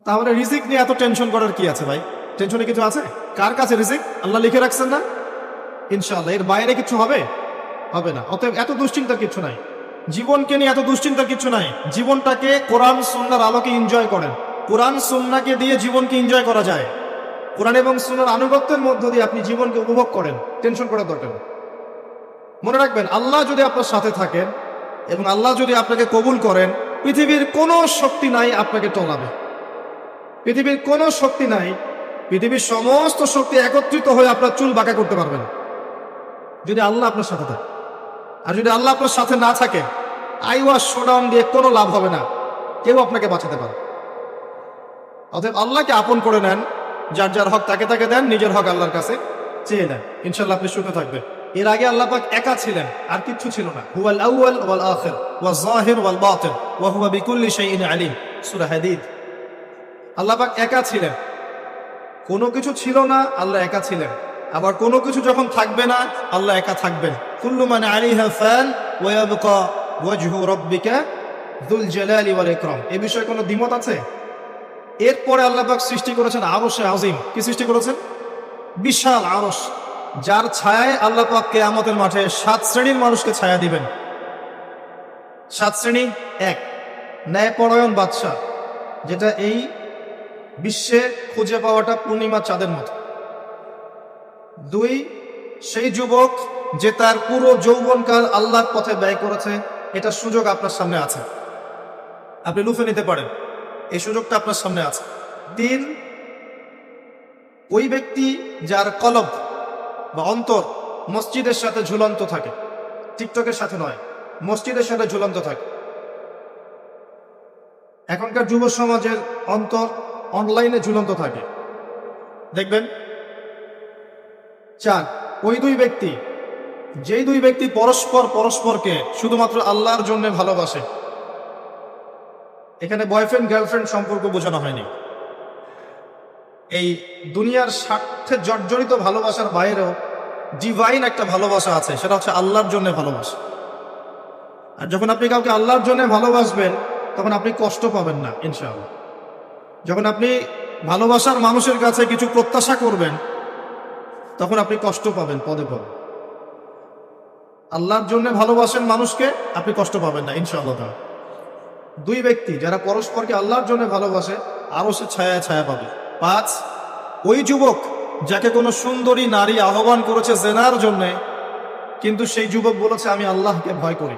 তাহলে রিজিক নিয়ে এত টেনশন করার কি আছে ভাই? টেনশনে কিছু আছে? কার কাছে রিজিক? আল্লাহ লিখে রাখছেন না? ইনশাআল্লাহ এর বাইরে কিছু হবে? হবে না। অতএব এত দুশ্চিন্তার কিছু নাই। জীবনকে নিয়ে এত দুশ্চিন্তার কিছু নাই। জীবনটাকে কোরআন সুন্নাহর আলোকে এনজয় করেন। কোরআন সুন্নাহকে দিয়ে জীবনকে এনজয় করা যায়। কোরআন এবং সুন্নাহর আনুগত্যের মধ্য দিয়ে আপনি জীবনকে উপভোগ করেন। টেনশন করার দরকার নেই। মনে রাখবেন, আল্লাহ যদি আপনার সাথে থাকেন এবং আল্লাহ যদি আপনাকে কবুল করেন, পৃথিবীর কোনো শক্তি নাই আপনাকে টলাবে। পৃথিবীর কোনো শক্তি নাই, পৃথিবীর সমস্ত শক্তি একত্রিত হয়ে আপনার চুল বাঁকা করতে পারবে না, যদি আল্লাহ আপনার সাথে থাকে। আর যদি আল্লাহ আপনার সাথে না থাকে, আইওয়াস শোডাউন দিয়ে কোনো লাভ হবে না, কেউ আপনাকে বাঁচাতে পারে। অতএব আল্লাহকে আপন করে নেন, যার যার হক তাকে তাকে দেন, নিজের হক আল্লাহর কাছে চেয়ে নেন, ইনশাআল্লাহ আপনি সুখে থাকবেন। এর আগে আল্লাহ পাক একা ছিলেন, আর কিচ্ছু ছিল না। হুয়াল আউয়াল ওয়াল আখির ওয়াজ যাহির ওয়াল বাতিন ওয়া হুয়া বিকুল্লি শাইইন আলিম, সূরা হাদীদ। আল্লাহ পাক একা ছিলেন, কোনো কিছু ছিল না, আল্লাহ একা ছিলেন। আবার কোনো কিছু যখন থাকবে না, আল্লাহ একা থাকবেন। কুল্লু মান আলাইহা ফান ওয়া ইয়াবকা ওয়াজহু রাব্বিকা যুল জালালি ওয়াল ইকরাম। এই বিষয়ে কোনো দ্বিমত আছে? এরপরে আল্লাহ পাক সৃষ্টি করেছেন আরশে আজিম। কি সৃষ্টি করেছেন? বিশাল আরশ, যার ছায়ায় আল্লাহ পাক কিয়ামতের মাঠে 7 শ্রেণীর মানুষকে ছায়া দিবেন। 7 শ্রেণী: 1, ন্যায়পরায়ণ বাদশাহ, যেটা এই বিশ্বে খুঁজে পাওয়াটা পূর্ণিমা চাঁদের মতো। 2, সেই যুবক যে তার পুরো যৌবনকাল আল্লাহর পথে ব্যয় করেছে। এটা সুযোগ আপনার সামনে আছে, আপনি লুফে নিতে পারেন, এই সুযোগটা আপনার সামনে আছে। 3, ওই ব্যক্তি যার কলব বা অন্তর মসজিদের সাথে ঝুলন্ত থাকে, টিকটকের সাথে নয়, মসজিদের সাথে ঝুলন্ত থাকে। এখনকার যুব সমাজের অন্তর অনলাইনে ঝুলন্ত থাকে, দেখবেন। 4, ওই দুই ব্যক্তি, যেই দুই ব্যক্তি পরস্পরকে শুধুমাত্র আল্লাহর জন্য ভালোবাসে। এখানে বয়ফ্রেন্ড গার্লফ্রেন্ড সম্পর্ক বোঝানো হয়নি। এই দুনিয়ার স্বার্থে জর্জরিত ভালোবাসার বাইরেও ডিভাইন একটা ভালোবাসা আছে, সেটা হচ্ছে আল্লাহর জন্য ভালোবাসা। আর যখন আপনি কাউকে আল্লাহর জন্য ভালোবাসবেন, তখন আপনি কষ্ট পাবেন না ইনশাআল্লাহ। যখন আপনি ভালোবাসার মানুষের কাছে কিছু প্রত্যাশা করবেন, তখন আপনি কষ্ট পাবেন পদে পদে। আল্লাহর জন্য ভালোবাসেন মানুষকে, আপনি কষ্ট পাবেন না ইনশাআল্লাহ। দুই ব্যক্তি যারা পরস্পরকে আল্লাহর জন্য ভালোবাসে, আরো সে ছায়া ছায়া পাবে। 5, ওই যুবক যাকে কোনো সুন্দরী নারী আহ্বান করেছে জেনার জন্যে, কিন্তু সেই যুবক বলেছে আমি আল্লাহকে ভয় করি,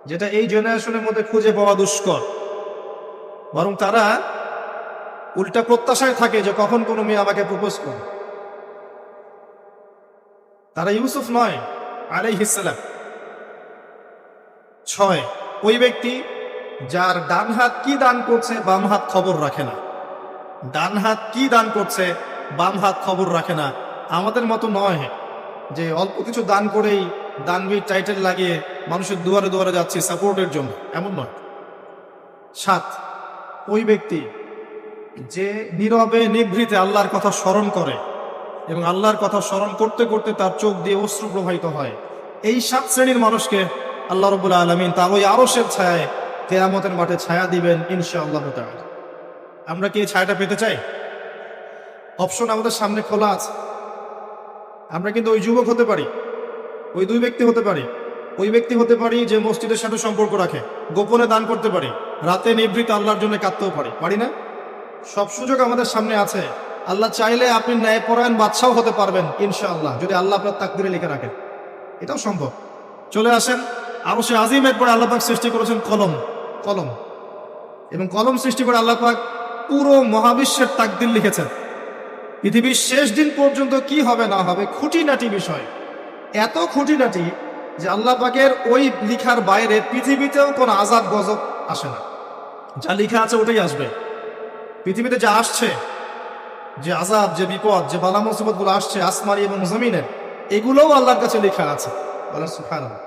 যেটা এই জেনারেশনের মধ্যে খুঁজে পাওয়া দুষ্কর। বরং তারা উল্টা প্রত্যাশায় থাকে যে কখন কোনো মেয়ে আমাকে প্রপোজ করবে। তারা ইউসুফ নয় আলাইহিস সালাম। 6, ওই ব্যক্তি যার ডান হাত কি দান করছে, বাম হাত খবর রাখে না। ডান হাত কি দান করছে, বাম হাত খবর রাখে না। আমাদের মতো নয় যে অল্প কিছু দান করেই দানবীর টাইটেল লাগিয়ে মানুষের দুয়ারে দুয়ারে যাচ্ছি সাপোর্টের জন্য, এমন নয়। 7, ওই ব্যক্তি যে নীরবে নিভৃতে আল্লাহর কথা স্মরণ করে এবং আল্লাহর কথা স্মরণ করতে করতে তার চোখ দিয়ে অশ্রু প্রবাহিত হয়। এই 7 শ্রেণীর মানুষকে আল্লাহ রাব্বুল আলামিন তার ওই আরশের ছায়ায় কিয়ামতের মাঠে ছায়া দিবেন ইনশাআল্লাহ তাআলা। আমরা কি এই ছায়াটা পেতে চাই? অপশন আমাদের সামনে খোলা আছে। আমরা কিন্তু ওই যুবক হতে পারি, ওই দুই ব্যক্তি হতে পারি, ওই ব্যক্তি হতে পারি যে মসজিদের সাথে সম্পর্ক রাখে, গোপনে দান করতে পারি, রাতে নিভৃত আল্লাহর জন্য কাঁদতেও পারি না? সব সুযোগ আমাদের সামনে আছে। আল্লাহ চাইলে আপনি ন্যায়পরায়ণ বাদশাও হতে পারবেন ইনশাআল্লাহ, যদি আল্লাহ আপনার তাকদীরে লিখে রাখেন। এটাও সম্ভব। চলে আসেন আরশে আজিমের পরে আল্লাহ পাক সৃষ্টি করেছেন কলম, এবং কলম সৃষ্টি করে আল্লাহ পাক পুরো মহাবিশ্বের তাকদীর লিখেছেন। পৃথিবীর শেষ দিন পর্যন্ত কি হবে না হবে, খুঁটিনাটি বিষয়, এত খুঁটিনাটি যে আল্লাহ পাকের ওই লিখার বাইরে পৃথিবীতেও কোনো আযাব গজব আসে না। যা লিখা আছে ওটাই আসবে। পৃথিবীতে যা আসছে, যে আযাব, যে বিপদ, যে বালা মুসিবত গুলো আসছে আসমানি এবং জমিনের, এগুলোও আল্লাহর কাছে লেখা আছে। বলেন সুবহানাল্লাহ।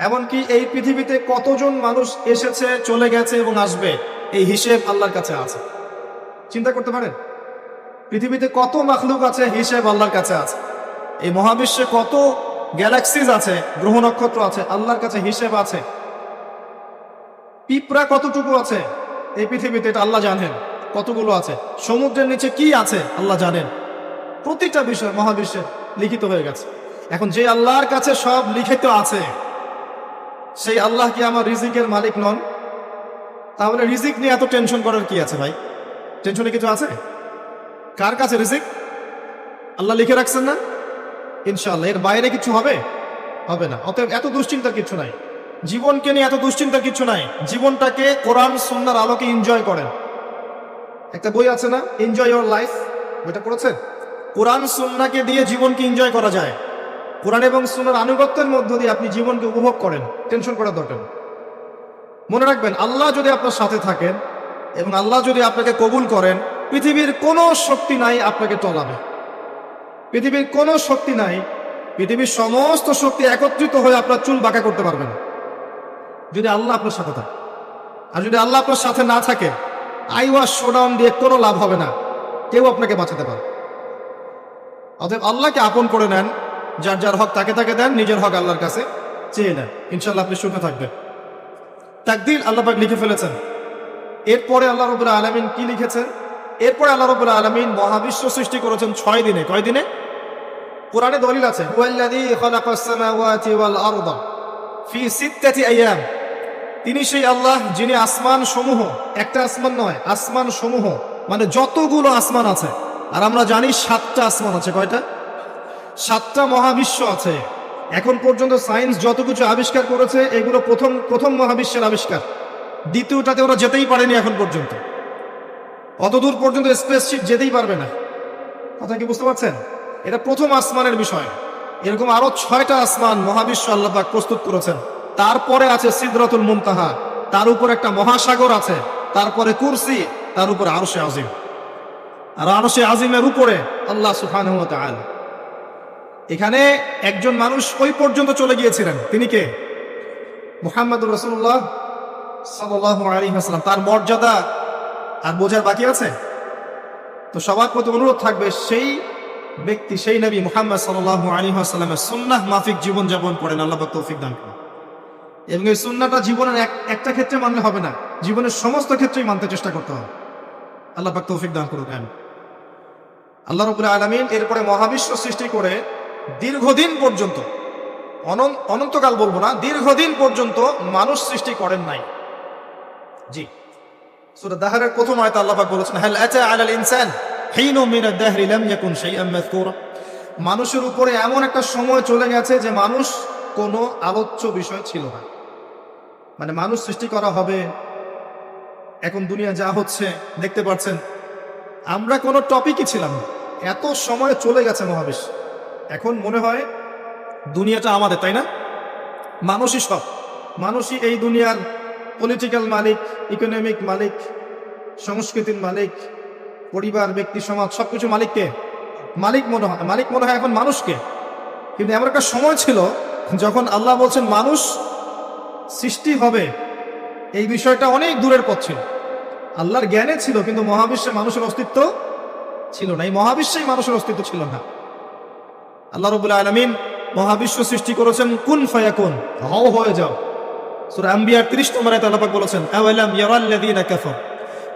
এমনকি এই পৃথিবীতে কতজন মানুষ এসেছে, চলে গেছে এবং আসবে, এই হিসেব আল্লাহর কাছে আছে। চিন্তা করতে পারেন, পৃথিবীতে কত মাখলুক আছে, হিসেব আল্লাহর কাছে আছে। এই মহাবিশ্বে কত গ্যালাক্সিজ আছে, গ্রহ নক্ষত্র আছে, আল্লাহর কাছে হিসেব আছে। পিঁপড়া কতটুকু আছে, এই পৃথিবীতে, এটা আল্লাহ জানেন কতগুলো আছে। সমুদ্রের নিচে কি আছে আল্লাহ জানেন। প্রতিটা বিষয় মহাবিশ্বে লিখিত হয়ে গেছে। এখন যে আল্লাহর কাছে সব লিখিত আছে, সেই আল্লাহ কি আমার রিজিকের মালিক নন? তাহলে রিজিক নিয়ে এত টেনশন করার কি আছে ভাই? টেনশনে কিছু আছে? কার কাছে রিজিক? আল্লাহ লিখে রাখছেন না? ইনশাআল্লাহ এর বাইরে কিছু হবে? হবে না। অতএব এত দুশ্চিন্তার কিছু নাই। জীবনকে নিয়ে এত দুশ্চিন্তার কিছু নাই। জীবনটাকে কোরআন সুন্নাহর আলোকে এনজয় করেন। একটা বই আছে না, এনজয় ইওর লাইফ, বইটা পড়েছেন? কোরআন সুন্নাহকে দিয়ে জীবনকে এনজয় করা যায়। কোরআন এবং সুন্নাহর আনুগত্যের মধ্য দিয়ে আপনি জীবনকে উপভোগ করেন। টেনশন করার দরকার নেই। মনে রাখবেন, আল্লাহ যদি আপনার সাথে থাকেন এবং আল্লাহ যদি আপনাকে কবুল করেন, পৃথিবীর কোনো শক্তি নাই আপনাকে টলাবে। পৃথিবীর কোনো শক্তি নাই, পৃথিবীর সমস্ত শক্তি একত্রিত হয়ে আপনার চুল বাঁকা করতে পারবে না, যদি আল্লাহ আপনার সাথে থাকে। আর যদি আল্লাহ আপনার সাথে না থাকে, আইওয়াস শোডাউন দিয়ে কোনো লাভ হবে না, কেউ আপনাকে বাঁচাতে পারে। অতএব আল্লাহকে আপন করে নেন, যার যার হক তাকে তাকে দেন, নিজের হক আল্লাহর কাছে চেয়ে নেন, ইনশাআল্লাহ আপনি সুখে থাকবেন। তাকদীর আল্লাহ পাক লিখে ফেলেছেন। এরপরে আল্লাহ রাব্বুল আলামিন কি লিখেছেন? এরপরে আল্লাহ রাব্বুল আলামিন মহাবিশ্ব সৃষ্টি করেছেন 6 দিনে। কয় দিনে? কোরআনে দলিল আছে, হুয়াল্লাযী খালাকাস সামাওয়াতি ওয়াল আরদা ফি সিত্তাতি আইয়াম। তিনি সেই আল্লাহ যিনি আসমান সমূহ, একটা আসমান নয়, আসমান সমূহ মানে যতগুলো আসমান আছে। আর আমরা জানি 7টা আসমান আছে। কয়টা? 7টা মহাবিশ্ব আছে। এখন পর্যন্ত সায়েন্স যত কিছু আবিষ্কার করেছে, এগুলো প্রথম মহাবিশ্বের আবিষ্কার। দ্বিতীয়টাতে ওরা যেতেই পারেনি এখন পর্যন্ত। অতদূর পর্যন্ত স্পেসশিপ যেতেই পারবে না। কথা কি বুঝতে পারছেন? এটা প্রথম আসমানের বিষয়। এরকম আরো 6টা আসমান মহাবিশ্ব আল্লাহ পাক প্রস্তুত করেছেন। তারপরে আছে সিদরাতুল মুনতাহা, তার উপর একটা মহাসাগর আছে, তারপরে কুরসি, তার উপর আরশে আজিম। আর আরশে আজিমের উপরে আল্লাহ সুবহানাহু ওয়া তাআলা। এখানে একজন মানুষ ওই পর্যন্ত চলে গিয়েছিলেন। তিনি কে? মুহাম্মদুর রাসূলুল্লাহ সাল্লাল্লাহু আলাইহি ওয়াসাল্লাম। তার মর্যাদা আর বোঝার বাকি আছে? তো সবার প্রতি অনুরোধ থাকবে, সেই ব্যক্তি, সেই নবী মুহাম্মদ সাল্লাল্লাহু আলাইহি ওয়াসাল্লামের সুন্নাহ মাফিক জীবনযাপন করেন। আল্লাহ পাক তৌফিক দান করুন। এবং এই সুন্নাহটা জীবনের একটা ক্ষেত্রে মানলে হবে না, জীবনের সমস্ত ক্ষেত্রেই মানতে চেষ্টা করতে হবে। আল্লাহ পাক তৌফিক দান করুন। আল্লাহ রাব্বুল আলামিন এরপরে মহাবিশ্ব সৃষ্টি করে দীর্ঘদিন পর্যন্ত, অনন্তকাল বলবো না, দীর্ঘদিন পর্যন্ত মানুষ সৃষ্টি করেন নাই। জি, সূরা দাহরের প্রথম আয়াতে আল্লাহ পাক বলেছেন, হাল আতা আলাল ইনসান হিনুম মিনাদ দাহরি লাম ইয়াকুন শাইআন মাযকুরা। মানুষের উপরে এমন একটা সময় চলে গেছে যে মানুষ কোনো আলোচ্য বিষয় ছিল না। মানে মানুষ সৃষ্টি করা হবে, এখন দুনিয়া যা হচ্ছে দেখতে পাচ্ছেন, আমরা কোনো টপিকই ছিলাম না। এত সময় চলে গেছে মহাবিশ্ব। এখন মনে হয় দুনিয়াটা আমাদের, তাই না? মানুষই সব, মানুষই এই দুনিয়ার পলিটিক্যাল মালিক, ইকোনমিক মালিক, সংস্কৃতির মালিক, পরিবার, ব্যক্তি, সমাজ, সবকিছু মালিককে মালিক মনে হয় এখন মানুষকে। কিন্তু এমন একটা সময় ছিল যখন আল্লাহ বলছেন মানুষ সৃষ্টি হবে, এই বিষয়টা অনেক দূরের পথ ছিল। আল্লাহর জ্ঞানে ছিল, কিন্তু মহাবিশ্বে মানুষের অস্তিত্ব ছিল না। এই মহাবিশ্বেই মানুষের অস্তিত্ব ছিল না। আল্লাহ রাব্বুল আলামিন মহাবিশ্ব সৃষ্টি করেছেন কুন ফায়াকুন, হও হয়ে যাও। সূরা আম্বিয়া 30 নম্বর আয়াতে আল্লাহ পাক বলেছেন, আওয়ালাম ইয়ারাল্লাযীনা কাফার,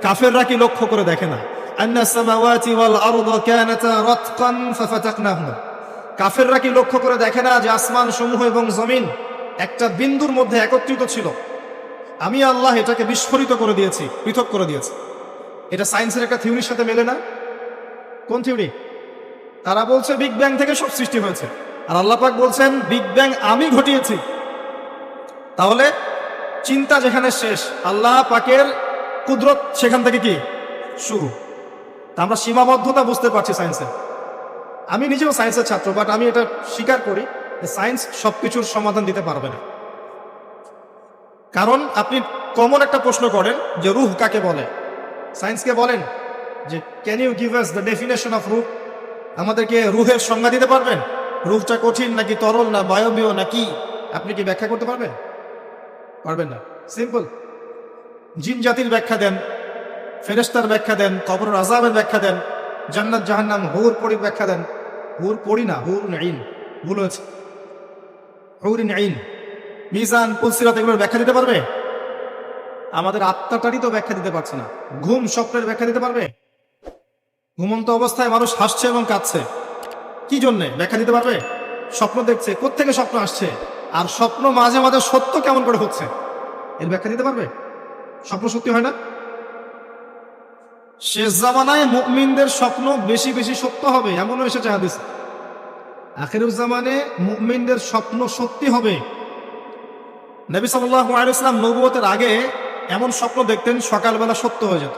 কাফেররা কি লক্ষ্য করে দেখে না, আন্নাস সামাওয়াতি ওয়াল আরদা কানাতা রাতকান ফাফাতাকনাহুমা, কাফেররা কি লক্ষ্য করে দেখে না যে আসমান সমূহ এবং জমিন একটা বিন্দুর মধ্যে একত্রিত ছিল, আমি আল্লাহ এটাকে বিস্ফোরিত করে দিয়েছি, পৃথক করে দিয়েছি। এটা সায়েন্সের একটা থিওরির সাথে মেলে না? কোন থিওরি? তারা বলছে বিগ ব্যাং থেকে সব সৃষ্টি হয়েছে, আর আল্লাহ পাক বলছেন বিগ ব্যাং আমি ঘটিয়েছি। তাহলে চিন্তা যেখানে শেষ, আল্লাহ পাকের কুদরত সেখান থেকে কি শুরু। তা আমরা সীমাবদ্ধতা বুঝতে পারছি সায়েন্সের। আমি নিজেও সায়েন্সের ছাত্র, বাট আমি এটা স্বীকার করি যে সায়েন্স সবকিছুর সমাধান দিতে পারবে না। কারণ আপনি কমন একটা প্রশ্ন করেন যে রূহ কাকে বলে, সায়েন্সকে বলেন যে can you give us the definition of রূহ, আমাদেরকে রূহের সংজ্ঞা দিতে পারবেন? রূহটা কঠিন নাকি তরল না বায়বীয় নাকি, আপনি কি ব্যাখ্যা করতে পারবেন? পারবেন না। সিম্পল। জিন জাতির ব্যাখ্যা দেন, ফেরেশতার ব্যাখ্যা দেন, কবরের আযাবের ব্যাখ্যা দেন, জান্নাত জাহান্নাম, হুর পরীর ব্যাখ্যা দেন। হুর পরি না, হুর আইন, ভুল হয়েছে, হুর আইন, মিজান, পুলসিরাত, এগুলোর ব্যাখ্যা দিতে পারবে? আমাদের আত্মাটারই তো ব্যাখ্যা দিতে পারছে না। ঘুম স্বপ্নের ব্যাখ্যা দিতে পারবে? ঘুমন্ত অবস্থায় মানুষ হাসছে এবং কাঁদছে, কি জন্যে ব্যাখ্যা দিতে পারবে? স্বপ্ন দেখছে, কোত্থেকে স্বপ্ন আসছে, আর স্বপ্ন মাঝে মাঝে সত্য কেমন করে হচ্ছে, এর ব্যাখ্যা দিতে পারবে? স্বপ্ন সত্যি হয় না? শেষ জামানায় মুমিনদের স্বপ্ন বেশি বেশি সত্য হবে এমনও এসেছে হাদিসে। আখিরুজ জামানে মুমিনদের স্বপ্ন সত্যি হবে। নবী সাল্লাল্লাহু আলাইহি ওয়াসাল্লাম নবুয়তের আগে এমন স্বপ্ন দেখতেন সকালবেলা সত্য হয়ে যেত।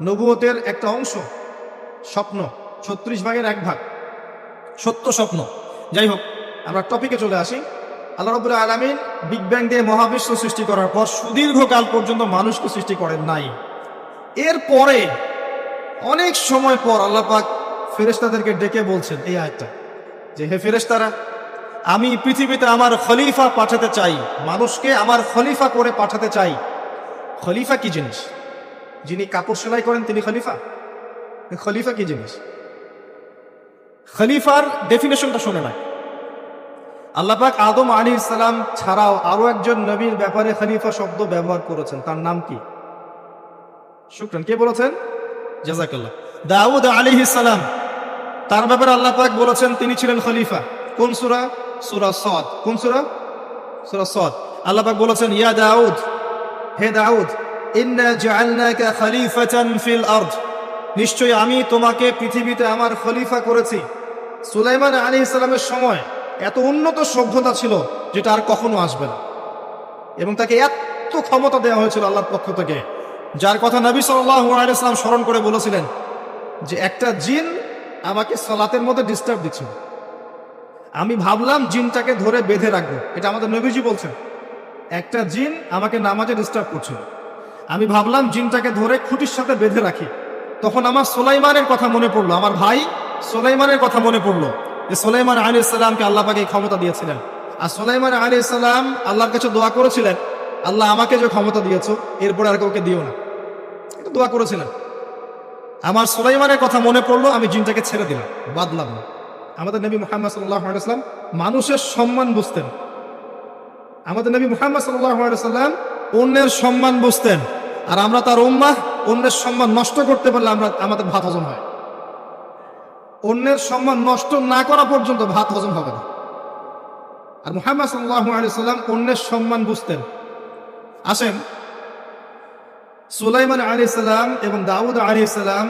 নবুয়তের একটা অংশ স্বপ্ন, 36 ভাগের 1 ভাগ সত্য স্বপ্ন। যাই হোক, আমরা টপিকে চলে আসি। আল্লাহ রাব্বুল আলামিন বিগ ব্যাং দিয়ে মহাবিশ্ব সৃষ্টি করার পর সুদীর্ঘকাল পর্যন্ত মানুষকে সৃষ্টি করেন নাই। এরপরে অনেক সময় পর আল্লাহ পাক ফেরেশতাদেরকে ডেকে বলছেন এই আয়াতটা, যে হে ফেরেশতারা, আমি পৃথিবীতে আমার খলিফা পাঠাতে চাই, মানুষকে আমার খলিফা করে পাঠাতে চাই। খলিফা কি জিনিস? যিনি কাপড় সেলাই করেন তিনি খলিফা? খলিফা কি জিনিস? খলিফার ডেফিনেশনটা শুনে নাই। আল্লাহ পাক আদম আলাইহিস সালাম ছাড়াও আরো একজন নবীর ব্যাপারে খলিফা শব্দ ব্যবহার করেছেন, তার নাম কি? শুকরান, কে বলেছেন? জাযাকাল্লাহ। দাউদ আলাইহিস সালাম, তার ব্যাপারে আল্লাহ পাক বলেছেন তিনি ছিলেন খলিফা। কোন সূরা? সূরা সাদ। কোন সূরা? সূরা সাদ। আল্লাহ পাক বলেছেন ইয়া দাউদ, হে দাউদ, ইন্না জাআলনাকা খলিফাতান ফিল আরদ, নিশ্চয়ই আমি তোমাকে পৃথিবীতে আমার খলিফা করেছি। সুলাইমান আলাইহিস সালামের সময় এত উন্নত সভ্যতা ছিল যেটা আর কখনো আসবে না, এবং তাকে এত ক্ষমতা দেওয়া হয়েছিল আল্লাহর পক্ষ থেকে, যার কথা নবী সাল্লাল্লাহু আলাইহি ওয়াসাল্লাম স্মরণ করে বলেছিলেন যে একটা জিন আমাকে সালাতের মধ্যে ডিস্টার্ব দিচ্ছিল, আমি ভাবলাম জিনটাকে ধরে বেঁধে রাখবো। এটা আমাদের নবীজি বলছেন, একটা জিন আমাকে নামাজে ডিস্টার্ব করছিল, আমি ভাবলাম জিনটাকে ধরে খুঁটির সাথে বেঁধে রাখি। তখন আমার সুলাইমানের কথা মনে পড়লো, আমার ভাই সুলাইমানের কথা মনে পড়লো, যে সুলাইমান আলাইহিস সালামকে আল্লাহ পাক এই ক্ষমতা দিয়েছিলেন। আর সুলাইমান আলাইহিস সালাম আল্লাহর কাছে দোয়া করেছিলেন, আল্লাহ আমাকে যে ক্ষমতা দিয়েছো এরপরে আর কাউকে দিও না, এটা দোয়া করেছিলেন। আমার সুলাইমানের কথা মনে পড়লো, আমি জিনটাকে ছেড়ে দিলাম, বাদলাম না। আমাদের নবী মুহাম্মদ সাল্লাল্লাহু আলাইহি ওয়াসাল্লাম মানুষের সম্মান বুঝতেন। আমাদের নবী মুহাম্মদ সাল্লাল্লাহু আলাইহি ওয়াসাল্লাম অন্যের সম্মান বুঝতেন, আর আমরা তার উম্মাহ, অন্যের সম্মান নষ্ট করতে পারলে আমাদের ভাত হজম হয়। অন্যের সম্মান নষ্ট না করা পর্যন্ত ভাত হজম হবে না। আর মুহাম্মদ সাল্লাল্লাহু আলাইহি ওয়াসাল্লাম অন্যের সম্মান বুঝতেন। আসেন, সুলাইমান আলাইহিস সালাম এবং দাউদ আলাইহিস সালাম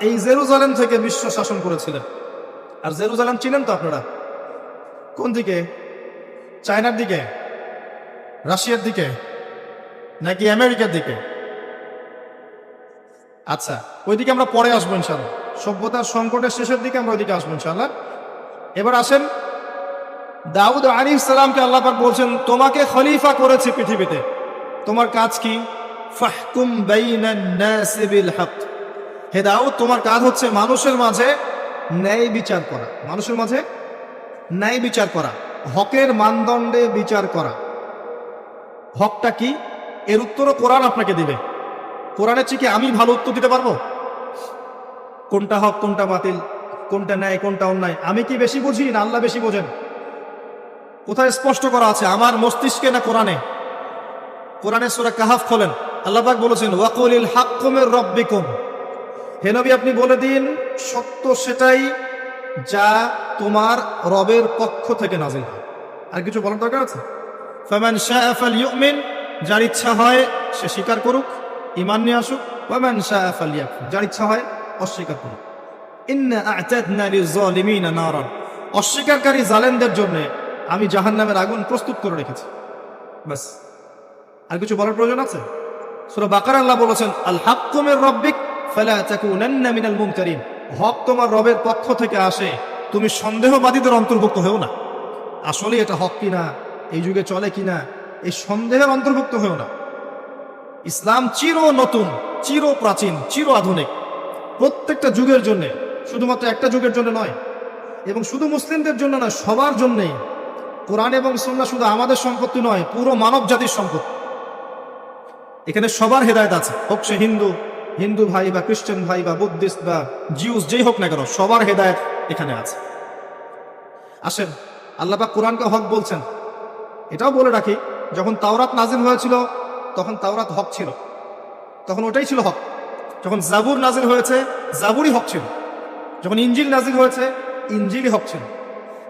এই জেরুজালেম থেকে বিশ্ব শাসন করেছিলেন। আর জেরুজালেম চিনেন তো আপনারা? কোন দিকে? চায়নার দিকে, রাশিয়ার দিকে, নাকি আমেরিকার দিকে? আচ্ছা, ওইদিকে আমরা পরে আসবো ইনশাআল্লাহ, সভ্যতার সংকটের শেষের দিকে আমরা ওইদিকে আসবো ইনশাআল্লাহ। এবার আসেন, দাউদ আলাইহিস সালামকে আল্লাহ পাক বলছেন তোমাকে খলিফা করেছি পৃথিবীতে, তোমার কাজ কি? ফাহকুম বাইনান নাস বিল হক, হে দাউদ তোমার কাজ হচ্ছে মানুষের মাঝে ন্যায় বিচার করা, মানুষের মাঝে ন্যায় বিচার করা, হকের মানদণ্ডে বিচার করা। হকটা কি? এর উত্তরও কোরআন আপনাকে দিবে। কোরআনের চেয়ে কি আমি ভালো উত্তর দিতে পারবো? কোনটা হক কোনটা বাতিল, কোনটা ন্যায় কোনটা অন্যায়, আমি কি বেশি বুঝি না আল্লাহ বেশি বোঝেন? কোথায় স্পষ্ট করা আছে, আমার মস্তিষ্কে না কোরআনে? কোরআনের সূরা কাহাফ খোলেন, আল্লাহ পাক বলেছেন ওয়াকুলিল হাক্কু মির রাব্বিকুম, হে নবী আপনি বলে দিন সত্য সেটাই যা তোমার রবের পক্ষ থেকে নাযিল হয়। আর কিছু বলার দরকার আছে? ফামান শাআ ফালইউমিন, যার ইচ্ছা হয় সে স্বীকার করুক, ঈমান নিয়ে আসুক। ওয়ামান শাআ ফালইয়াকফুর, যার ইচ্ছা হয় অস্বীকার করুক। ইন্না আ'তাদনা লিয-যালিমিনা নারান, অস্বীকারী জালেমদের জন্য আমি জাহান্নামের আগুন প্রস্তুত করে রেখেছি। বাস, আর কিছু বলার প্রয়োজন আছে? সূরা বাকারা আল্লাহ বলেছেন আল হাক্কু মির রাব্বিক ফালা তাকুনান্না মিনাল মুমতারিন, হক তোমার রবের পক্ষ থেকে আসে, তুমি সন্দেহবাদীদের অন্তর্ভুক্ত হও না। আসলে এটা হক কিনা, এই যুগে চলে কিনা, এই সন্দেহের অন্তর্ভুক্ত হও না। ইসলাম চির নতুন, চির প্রাচীন, চির আধুনিক, প্রত্যেকটা যুগের জন্য, শুধুমাত্র একটা যুগের জন্য নয়, এবং শুধু মুসলিমদের জন্য নয়, সবার জন্যই। কোরআন এবং সুন্নাহ শুধু আমাদের সম্পত্তি নয়, পুরো মানব জাতির সম্পত্তি। এখানে সবার হেদায়েত আছে, হোক সে হিন্দু ভাই বা খ্রিস্টান ভাই বা বুদ্ধিস্ট বা জিউস, যেই হোক না কেন, সবার হেদায়েত এখানে আছে। আসেন, আল্লাহ পাক কোরআনকে হক বলছেন। এটাও বলে রাখি, যখন তাওরাত নাজিল হয়েছিল তখন তাওরাত হক ছিল, তখন ওটাই ছিল হক। যখন জাবুর নাজিল হয়েছে, জাবুরই হক ছিল। যখন ইঞ্জিল নাজিল হয়েছে, ইঞ্জিলই হক ছিল।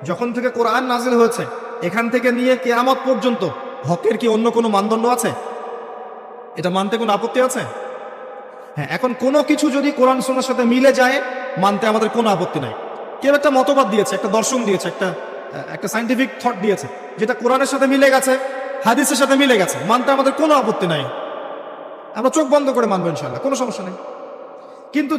যখন থেকে কোরআন নাজিল হয়েছে, এখান থেকে নিয়ে কিয়ামত পর্যন্ত হকের কি অন্য কোনো মানদণ্ড আছে? এটা মানতে কোনো আপত্তি আছে? হ্যাঁ, এখন কোনো কিছু যদি কোরআন সুন্নাহর সাথে মিলে যায়, মানতে আমাদের কোনো আপত্তি নাই। কেউ একটা মতবাদ দিয়েছে, একটা দর্শন দিয়েছে, একটা সায়েন্টিফিক থট দিয়েছে, যেটা কোরআনের সাথে মিলে গেছে, হাদিসের সাথে মিলে গেছে, মানতে আমাদের কোনো আপত্তি নাই। আমরা চোখ বন্ধ করে মানবো ইনশাআল্লাহ, কোনো সমস্যা নেই। কিন্তু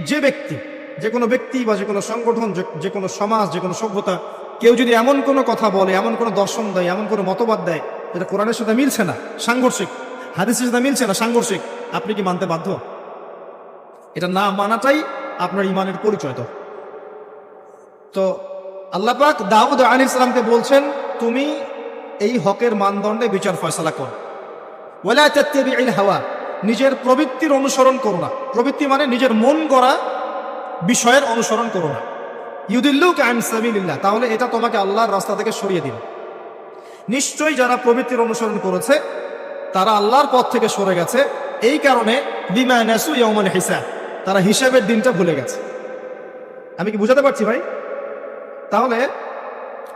যে ব্যক্তি, যে কোনো ব্যক্তি বা যে কোনো সংগঠন, যে কোনো সমাজ, যে কোনো সভ্যতা, কেউ যদি এমন কোনো কথা বলে, এমন কোনো দর্শন দেয়, এমন কোনো মতবাদ দেয় যেটা কোরআনের সাথে মিলছে না, সাংঘর্ষিক, হাদিসের সাথে মিলছে না, সাংঘর্ষিক, আপনি কি মানতে বাধ্য? এটা না মানাটাই আপনার ইমানের পরিচয়। তো আল্লাহ পাক দাউদ আলাইহিস সালামকে বলছেন, তুমি এই হকের মানদণ্ডে বিচার ফয়সালা করো। ওয়ালা তাত্তাবিউল হাওয়া, নিজের প্রবৃত্তির অনুসরণ করো না। প্রবৃত্তি মানে নিজের মন গড়া বিষয়ের অনুসরণ করো না। ইউদিল্লুকা আন সাবিলিল্লাহ, তাহলে এটা তোমাকে আল্লাহর রাস্তা থেকে সরিয়ে দিবে। নিশ্চয়ই যারা প্রবৃত্তির অনুসরণ করেছে তারা আল্লাহর পথ থেকে সরে গেছে। এই কারণে বিমা নাসু ইয়াউমাল হিসাব, তারা হিসাবের দিনটা ভুলে গেছে। আমি কি বুঝাতে পারছি ভাই? তাহলে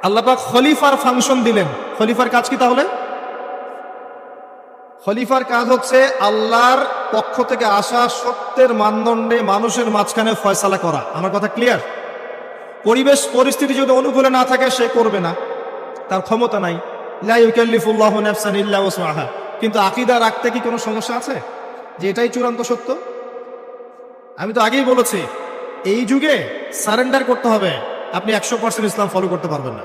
আল্লাহ পাক খলিফার ফাংশন দিলেন। খলিফার কাজ কি তাহলে? খলিফার কাজ হচ্ছে আল্লাহর পক্ষ থেকে আসা সত্যের মানদণ্ডে মানুষের মাঝখানে ফয়সালা করা। আমার কথা ক্লিয়ার? পরিবেশ পরিস্থিতি যদি অনুকূলে না থাকে, সে করবে না, তার ক্ষমতা নাই। লা ইউকাল্লিফুল্লাহু নাফসান ইল্লা উসআহা। কিন্তু আকীদা রাখতে কি কোনো সমস্যা আছে যে এটাই চূড়ান্ত সত্য? আমি তো আগেই বলেছি, এই যুগে সারেন্ডার করতে হবে। আপনি 100% ইসলাম ফলো করতে পারবেন না।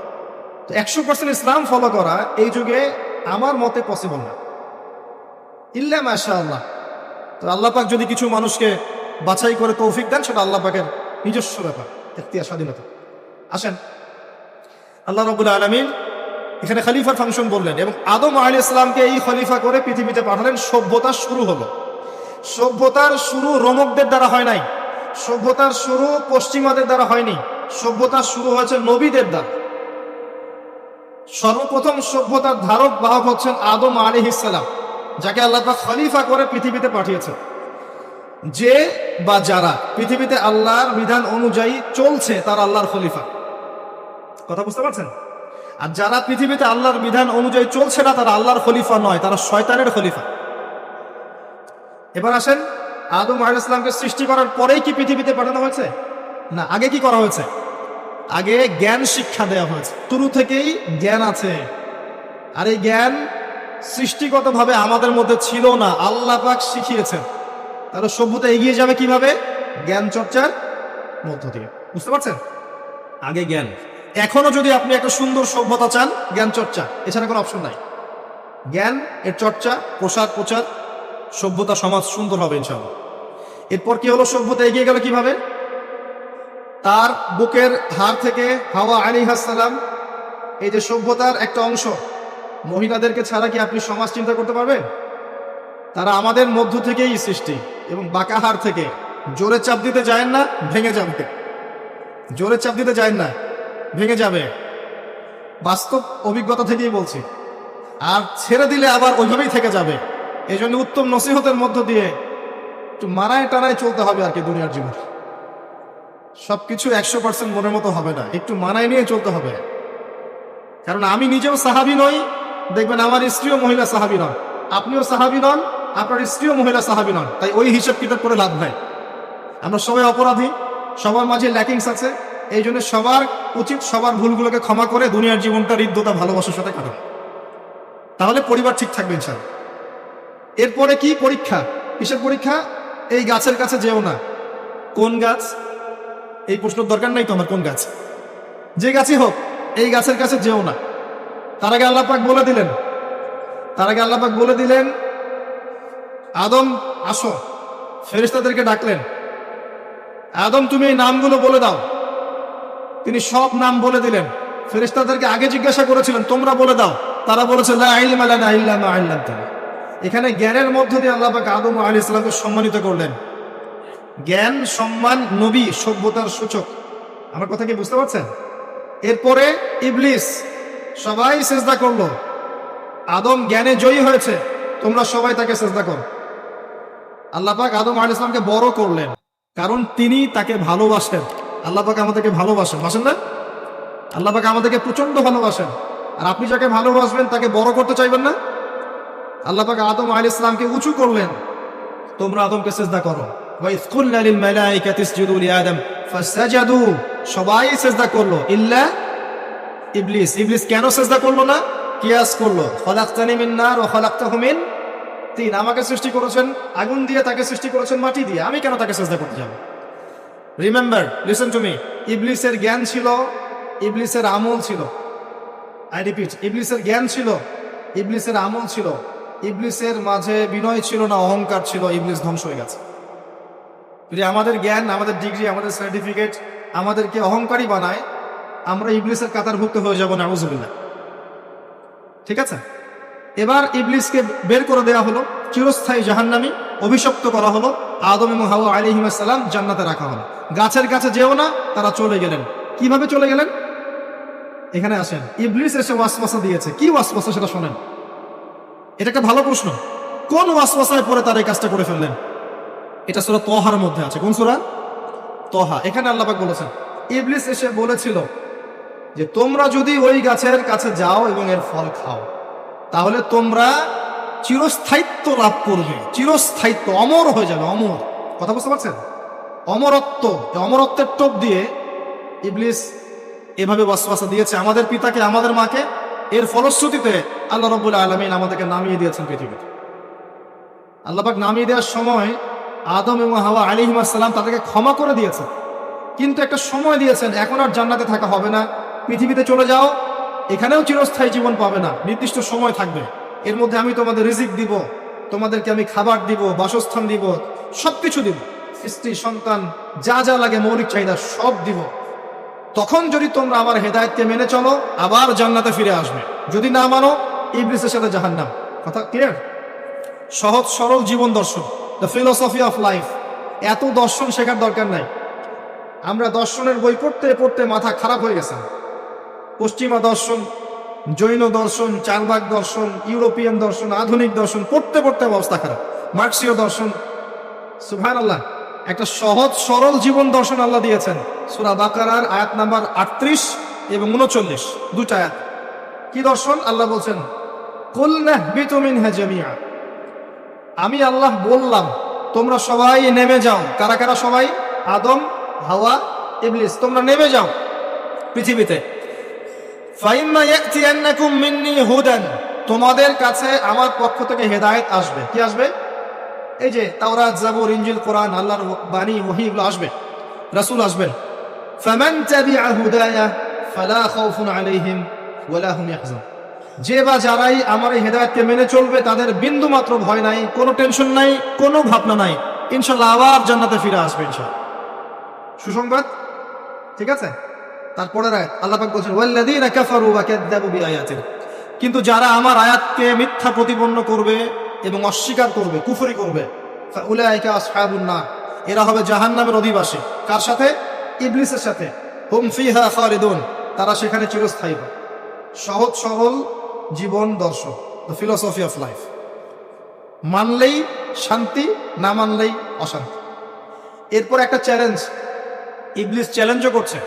তো 100% ইসলাম ফলো করা এই যুগে আমার মতে পসিবল না, ইল্লা মাশাআল্লাহ। তো আল্লাহ পাক যদি কিছু মানুষকে বাছাই করে তৌফিক দেন, সেটা আল্লাহ পাকের নিজস্ব ব্যাপার, ইখতিয়ার, স্বাধীনতা। আসেন, আল্লাহ রাব্বুল আলামিন এখানে খলিফার ফাংশন বললেন, এবং আদম আলাইহিস সালামকে এই খলিফা করে পৃথিবীতে পাঠালেন। সভ্যতার শুরু হলো। সভ্যতার শুরু রোমকদের দ্বারা হয় নাই, সভ্যতার শুরু পশ্চিমাদের দ্বারা হয়নি, সভ্যতার শুরু হয়েছে নবীদের দ্বারা। সর্বপ্রথম সভ্যতার ধারক বাহক হচ্ছেন আদম আলাইহিস সালাম, যাকে আল্লাহ পাক খলিফা করে পৃথিবীতে পাঠিয়েছেন। যে বা যারা পৃথিবীতে আল্লাহর বিধান অনুযায়ী চলছে, তারা আল্লাহর খলিফা। কথা বুঝতে পারছেন? আর যারা পৃথিবীতে আল্লাহর বিধান অনুযায়ী চলছে না, তারা আল্লাহর খলিফা নয়, তারা শয়তানের খলিফা। এবার আসেন, আদম আলাইহিস সালামকে সৃষ্টি করার পরেই কি পৃথিবীতে পাঠানো হয়েছে? না, আগে কি করা হয়েছে? আগে জ্ঞান শিক্ষা দেওয়া হয়েছে। শুরু থেকেই জ্ঞান আছে, আর এই জ্ঞান সৃষ্টিগতভাবে আমাদের মধ্যে ছিল না, আল্লাহ পাক শিখিয়েছেন। তাহলে সভ্যতা এগিয়ে যাবে কিভাবে? জ্ঞান চর্চার মধ্য দিয়ে। বুঝতে পারছেন? আগে জ্ঞান। এখনো যদি আপনি একটা সুন্দর সভ্যতা চান, জ্ঞান চর্চা, এছাড়া কোনো অপশন নাই। জ্ঞান এর চর্চা, প্রচার, সভ্যতা, সমাজ সুন্দর হবে ইনশাআল্লাহ। এরপর কি হলো? সভ্যতা এগিয়ে গেল কিভাবে? তার বুকের হাড় থেকে হাওয়া আলাইহিস সালাম, এই যে সভ্যতার একটা অংশ, মহিলাদেরকে ছাড়া কি আপনি সমাজ চিন্তা করতে পারবেন? তারা আমাদের মধ্য থেকেই সৃষ্টি, এবং বাঁকা হাড় থেকে। জোরে চাপ দিতে যায় না, ভেঙে যাবে। জোরে চাপ দিতে যায় না, ভেঙে যাবে। বাস্তব অভিজ্ঞতা থেকেই বলছি। আর ছেড়ে দিলে আবার ওইভাবেই থেকে যাবে। এই জন্য উত্তম নসিহতের মধ্য দিয়ে একটু মানায় টানায় চলতে হবে আর কি। দুনিয়ার জীবন সবকিছু 100% মনের মতো হবে না, একটু মানায় নিয়ে চলতে হবে। কারণ আমি নিজেও সাহাবী নই, দেখবেন আমার স্ত্রীও মহিলা সাহাবী নন, আপনিও সাহাবী নন, আপনার স্ত্রীও মহিলা সাহাবী নন। তাই ওই হিসাব কিতাব করে লাভ নাই। আমরা সবাই অপরাধী, সবার মাঝে ল্যাকিংস আছে। এই জন্য সবার উচিত সবার ভুলগুলোকে ক্ষমা করে দুনিয়ার জীবনটা হৃদ্যতা, ভালোবাসার সাথে কাটানো। তাহলে পরিবার ঠিক থাকবে ইনশাআল্লাহ। এরপরে কি? পরীক্ষা। কিসের পরীক্ষা? এই গাছের কাছে যেও না। কোন গাছ? এই প্রশ্নের দরকার নাই তো আমার, কোন গাছ? যে গাছই হোক, এই গাছের কাছে যেও না। তার আগে আল্লাহ পাক বলে দিলেন, আদম আসো। ফেরেশতাদেরকে ডাকলেন, আদম তুমি এই নামগুলো বলে দাও। তিনি সব নাম বলে দিলেন। ফেরেশতাদেরকে আগে জিজ্ঞাসা করেছিলেন, তোমরা বলে দাও। তারা বলেছে লা ইলমা লানা ইল্লা মা আল্লামতানা। এখানে জ্ঞানের মধ্য দিয়ে আল্লাহ পাক আদম আলাইহিস সালামকে সম্মানিত করলেন। জ্ঞান, সম্মান, নবী, সভ্যতার সূচক। আমার কথা কি বুঝতে পারছেন? এরপরে ইবলিস, সবাই সিজদা করলো। আদম জ্ঞানে জয়ী হয়েছে, তোমরা সবাই তাকে সেজদা করো। আল্লাহ পাক আদম আলাইহিস সালামকে বড় করলেন, কারণ তিনি তাকে ভালোবাসেন। আল্লাহ পাক আমাদেরকে ভালোবাসেন, বাসেন না? আল্লাহ পাক আমাদেরকে প্রচন্ড ভালোবাসেন। আর আপনি যাকে ভালোবাসবেন তাকে বড় করতে চাইবেন না? আল্লাহ পাক আদম আলাইহিস সালামকে উঁচু করলেন, তোমরা আদমকে সিজদা করো। ওয়া ইয কুলনা লিল মালাইকাতি ইসজুদু লি আদম ফাসাজাদু, সবাই সিজদা করলো ইল্লা ইবলিস। ইবলিস কেন সিজদা করলো না? কিয়াস করলো, খলাকতানি মিন নার ওয়া খলাকতাহু মিন তিন, আমাকে সৃষ্টি করেছেন আগুন দিয়ে, তাকে সৃষ্টি করেছেন মাটি দিয়ে, আমি কেন তাকে সিজদা করতে যাব? রিমেম্বার, লিসেন টু মি, ইবলিসের জ্ঞান ছিল, ইবলিসের আমল ছিল। আই রিপিট, ইবলিসের জ্ঞান ছিল, ইবলিসের আমল ছিল, ইবলিসের মাঝে বিনয় ছিল না, অহংকার ছিল। ইবলিস ধ্বংস হয়ে গেছে। যদি আমাদের জ্ঞান, আমাদের ডিগ্রি, আমাদের সার্টিফিকেট আমাদেরকে অহংকারী বানায়, আমরা ইবলিসের কাতারভুক্ত হয়ে যাব, নাউজুবিল্লাহ। ঠিক আছে? এবার ইবলিসকে বের করে দেওয়া হলো, চিরস্থায়ী জাহান্নামী, অভিশপ্ত করা হলো। আদম এবং হাওয়া আলাইহিস সালাম জান্নাতে রাখা হলো। গাছের কাছে যেও না, তারা চলে গেলেন। কিভাবে চলে গেলেন? এখানে আসেন। ইবলিস এসে ওয়াসওয়াসা দিয়েছে। কি ওয়াসওয়াসা সেটা শোনেন। এটা একটা ভালো প্রশ্ন। কোন ওয়াসওয়াসায় পরে তার এই কাজটা করে ফেললেন? এটা সূরা তহার মধ্যে আছে। কোন সূরা? তহা। এখানে আল্লাহ পাক বলেছেন, ইবলিস এসে বলেছিল যে তোমরা যদি ওই গাছের কাছে যাও এবং এর ফল খাও, তাহলে তোমরা চিরস্থায়িত্ব লাভ করবে। চিরস্থায়িত্ব, অমর হয়ে যাবে, অমর। কথা বুঝতে পারছেন? অমরত্ব। অমরত্বের টোপ দিয়ে ইবলিস এভাবে ওয়াসওয়াসা দিয়েছে আমাদের পিতাকে, আমাদের মাকে। এর ফলশ্রুতিতে আল্লাহ রাব্বুল আলামিন আমাদেরকে নামিয়ে দিয়েছেন পৃথিবীতে। আল্লাহ পাক নামিয়ে দেওয়ার সময় আদম এবং হাওয়া আলাইহিস সালাম তাদেরকে ক্ষমা করে দিয়েছেন, কিন্তু একটা সময় দিয়েছেন, এখন আর জান্নাতে থাকা হবে না, পৃথিবীতে চলে যাও, এখানেও চিরস্থায়ী জীবন পাবে না, নির্দিষ্ট সময় থাকবে। এর মধ্যে আমি তোমাদের রিজিক দিব, তোমাদেরকে আমি খাবার দিব, বাসস্থান দিব, সবকিছু দিব, স্ত্রী সন্তান যা যা লাগে মৌলিক চাহিদা সব দিব। তখন যদি তোমরা আমার হেদায়েতকে মেনে চলো, আবার জান্নাতে ফিরে আসবে। যদি না মানো, ইবলিসের সাথে জাহান্নাম। কথা ক্লিয়ার? সহজ সরল জীবন দর্শন, দ্য ফিলোসফি অফ লাইফ। এত দর্শন শেখার দরকার নাই। আমরা দর্শনের বই পড়তে পড়তে মাথা খারাপ হয়ে গেছে। পশ্চিমা দর্শন, জৈন দর্শন, চারবাক দর্শন, ইউরোপিয়ান দর্শন, আধুনিক দর্শন পড়তে পড়তে অবস্থা খারাপ। মার্ক্সীয় দর্শন। সুবহানাল্লাহ, একটা সহজ সরল জীবন দর্শন আল্লাহ দিয়েছেন। সূরা বাকারার আয়াত নাম্বার 38 এবং 39, দুটো আয়াত। কি দর্শন? আল্লাহ বলছেন, কুল নাহবিতু মিনহা জামিআ, আমি আল্লাহ বললাম তোমরা সবাই নেমে যাও। কারা কারা সবাই? আদম, হাওয়া, ইবলিস, তোমরা নেমে যাও পৃথিবীতে। ফাইম্মা ইয়াতিয়ান্নাকুম মিন্নি হুদান, তোমাদের কাছে আমার পক্ষ থেকে হেদায়েত আসবে। কি আসবে? এই যে তাওরাত, জাবুর, ইনজিল, কোরআন, আল্লাহর বাণী, ওহী, এগুলো আসবে, রাসূল আসবেন। ফামান তাবিআ হুদায়া ফালা খাউফুন আলাইহিম ওয়ালা হুম ইয়াহজানুন, যে বা যারাই আমার এই হেদায়েতকে মেনে চলবে তাদের বিন্দু মাত্র ভয় নাই, কোনো টেনশন নাই, কোনো ভাবনা নাই, ইনশাআল্লাহ আবার জান্নাতে ফিরে আসবে ইনশাআল্লাহ। সুসংবাদ। ঠিক আছে? তারপরের আয়াত আল্লাহ পাক বলেন, ওয়াল্লাযীনা কাফারু ওয়া কাযযাবু বিআয়াতিনা, কিন্তু যারা আমার আয়াতকে মিথ্যা প্রতিপন্ন করবে এবং অস্বীকার করবে, কুফরি করবে, ফাউলাইকা আসহাবুন নার, এরা হবে জাহান্নামের অধিবাসী। কার সাথে? ইবলিসের সাথে। হুম ফিহা খালিদুন, তারা সেখানে চিরস্থায়ী হবে। সহজ সরল জীবন দর্শন, দ্য ফিলোসফি অফ লাইফ। মানলেই শান্তি, না মানলেই অশান্তি। এরপর একটা চ্যালেঞ্জ, ইবলিস চ্যালেঞ্জও করছে,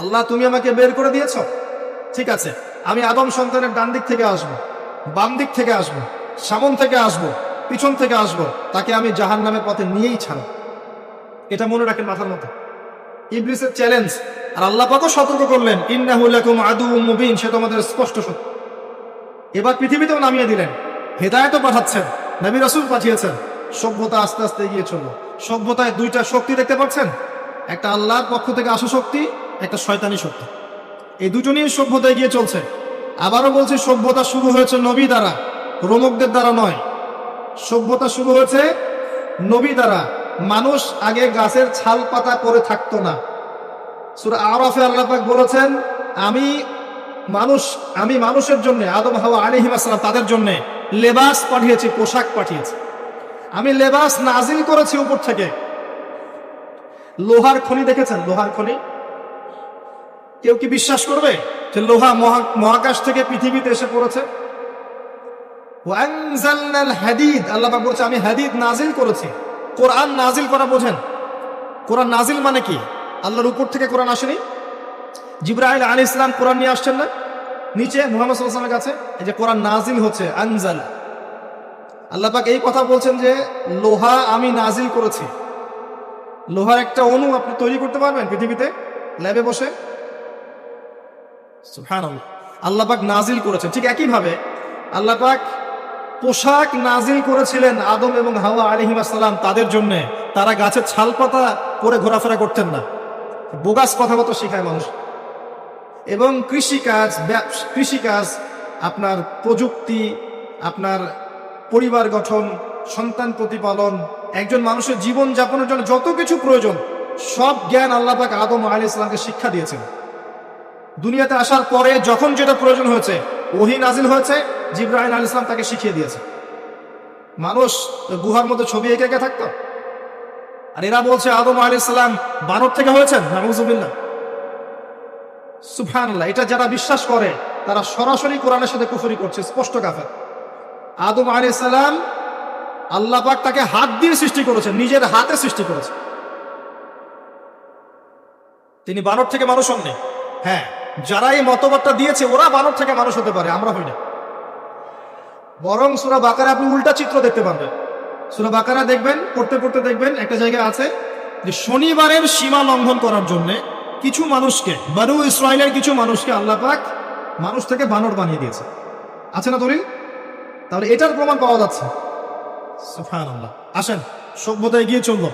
আল্লাহ তুমি আমাকে বের করে দিয়েছ, ঠিক আছে, আমি আদম সন্তানের ডান দিক থেকে আসবো, বাম দিক থেকে আসবো, সামন থেকে আসবো, পিছন থেকে আসবো, তাকে আমি জাহান্নামের পথে নিয়েই ছাড়ব। এটা মনে রাখেন মাথার মধ্যে, ইবলিসের চ্যালেঞ্জ। আর আল্লাহ পাকও সতর্ক করলেন, ইন্নাহু লাকুম আদুউম মুবিন, সে তোমাদের স্পষ্ট শত্রু। এবার পৃথিবীতেও নামিয়ে দিলেন, হেদায়েতও পাঠাচ্ছেন, নবী রাসূল পাঠিয়েছেন। সভ্যতা আস্তে আস্তে এগিয়ে চলল। সভ্যতায় দুইটা শক্তি দেখতে পাচ্ছেন, একটা আল্লাহর পক্ষ থেকে আসা শক্তি, একটা শয়তানি শক্তি। এই দুটো নিয়ে সভ্যতা এগিয়ে চলছে। আবারও বলছি, সভ্যতা শুরু হয়েছে নবী দ্বারা, রোমকদের দ্বারা নয়। সভ্যতা শুরু হয়েছে নবী দ্বারা। মানুষ আগে গাছের ছাল পাতা পরে থাকতো না। সূরা আরাফে আল্লাহ পাক বলেছেন, আমি মানুষের জন্য, আদম হাওয়া আলাইহিস সালাম, তাদের জন্য লেবাস পাঠিয়েছি, পোশাক পাঠিয়েছি। আমি লেবাস নাজিল করেছি উপর থেকে। লোহার খনি দেখেছেন? লোহার খনি কেউ কি বিশ্বাস করবে যে লোহা মহাকাশ থেকে পৃথিবীতে এসে পড়েছে? ওয়ানজালনাল হাদিদ, আল্লাহ পাক বলছে আমি হাদিদ নাজিল করেছি। কোরআন নাজিল করা বোঝেন? কোরআন নাজিল মানে কি? আল্লাহর উপর থেকে কোরআন আসেনি? জিবরাইল আলাইহিস সালাম কোরআন নিয়ে আসছেন না নিচে মুহাম্মদ সাল্লাল্লাহু আলাইহি ওয়াসাল্লামের কাছে? এই যে কোরআন নাজিল হচ্ছে, আনজাল। আল্লাহ পাক এই কথা বলছেন যে লোহা আমি নাজিল করেছি। লোহার একটা অণু আপনি তৈরি করতে পারবেন পৃথিবীতে ল্যাবে বসে? সুবহানাল্লাহ। আল্লাহ পাক নাজিল করেছেন। ঠিক একইভাবে আল্লাহ পাক পোশাক নাজিল করেছিলেন আদম এবং হাওয়া আলাইহিস সালাম তাদের জন্য। তারা গাছের ছালপাতা পরে ঘোরাফেরা করতেন না। বোগাস কথাবার্তা শেখায় মানুষ। এবং কৃষিকাজ, আপনার প্রযুক্তি, আপনার পরিবার গঠন, সন্তান প্রতিপালন, একজন মানুষের জীবন যাপনের জন্য যত কিছু প্রয়োজন সব জ্ঞান আল্লাহ পাক আদম আলাইহিস সালামকে শিক্ষা দিয়েছেন। দুনিয়াতে আসার পরে যখন যেটা প্রয়োজন হয়েছে ওহী নাজিল হয়েছে, জিবরাইল আলাইহিস সালাম তাকে শিখিয়ে দিয়েছে। মানুষ গুহার মধ্যে ছবি এঁকে এঁকে থাকতো, আর এরা বলছে আদম আলাইহিস সালাম বানর থেকে হয়েছেন। নাউযুবিল্লাহ, সুবহানাল্লাহ। এটা যারা বিশ্বাস করে তারা সরাসরি কোরআনের সাথে কুফরি করছে, স্পষ্ট কাফের। আদম আলাইহিস সালাম আল্লাহ পাক তাকে হাত দিয়ে সৃষ্টি করেছেন, নিজের হাতে সৃষ্টি করেছেন। তিনি বানর থেকে মানুষ হননি। হ্যাঁ, যারা এই মতবাদটা দিয়েছে ওরা বানর থেকে মানুষ হতে পারে, আমরা হই না। বরং সূরা বাকারা আপনি উল্টা চিত্র দেখতে পারবেন। সূরা বাকারা দেখবেন, পড়তে পড়তে দেখবেন একটা জায়গায় আছে যে শনিবারের সীমা লঙ্ঘন করার জন্য কিছু মানুষকে, বনু ইসরাইলের কিছু মানুষকে আল্লাহ পাক মানুষ থেকে বানর বানিয়ে দিয়েছে। আছে না দলিল? তাহলে এটার প্রমাণ পাওয়া যাচ্ছে। সুবহানাল্লাহ। আসেন সভ্যতা এগিয়ে চলল।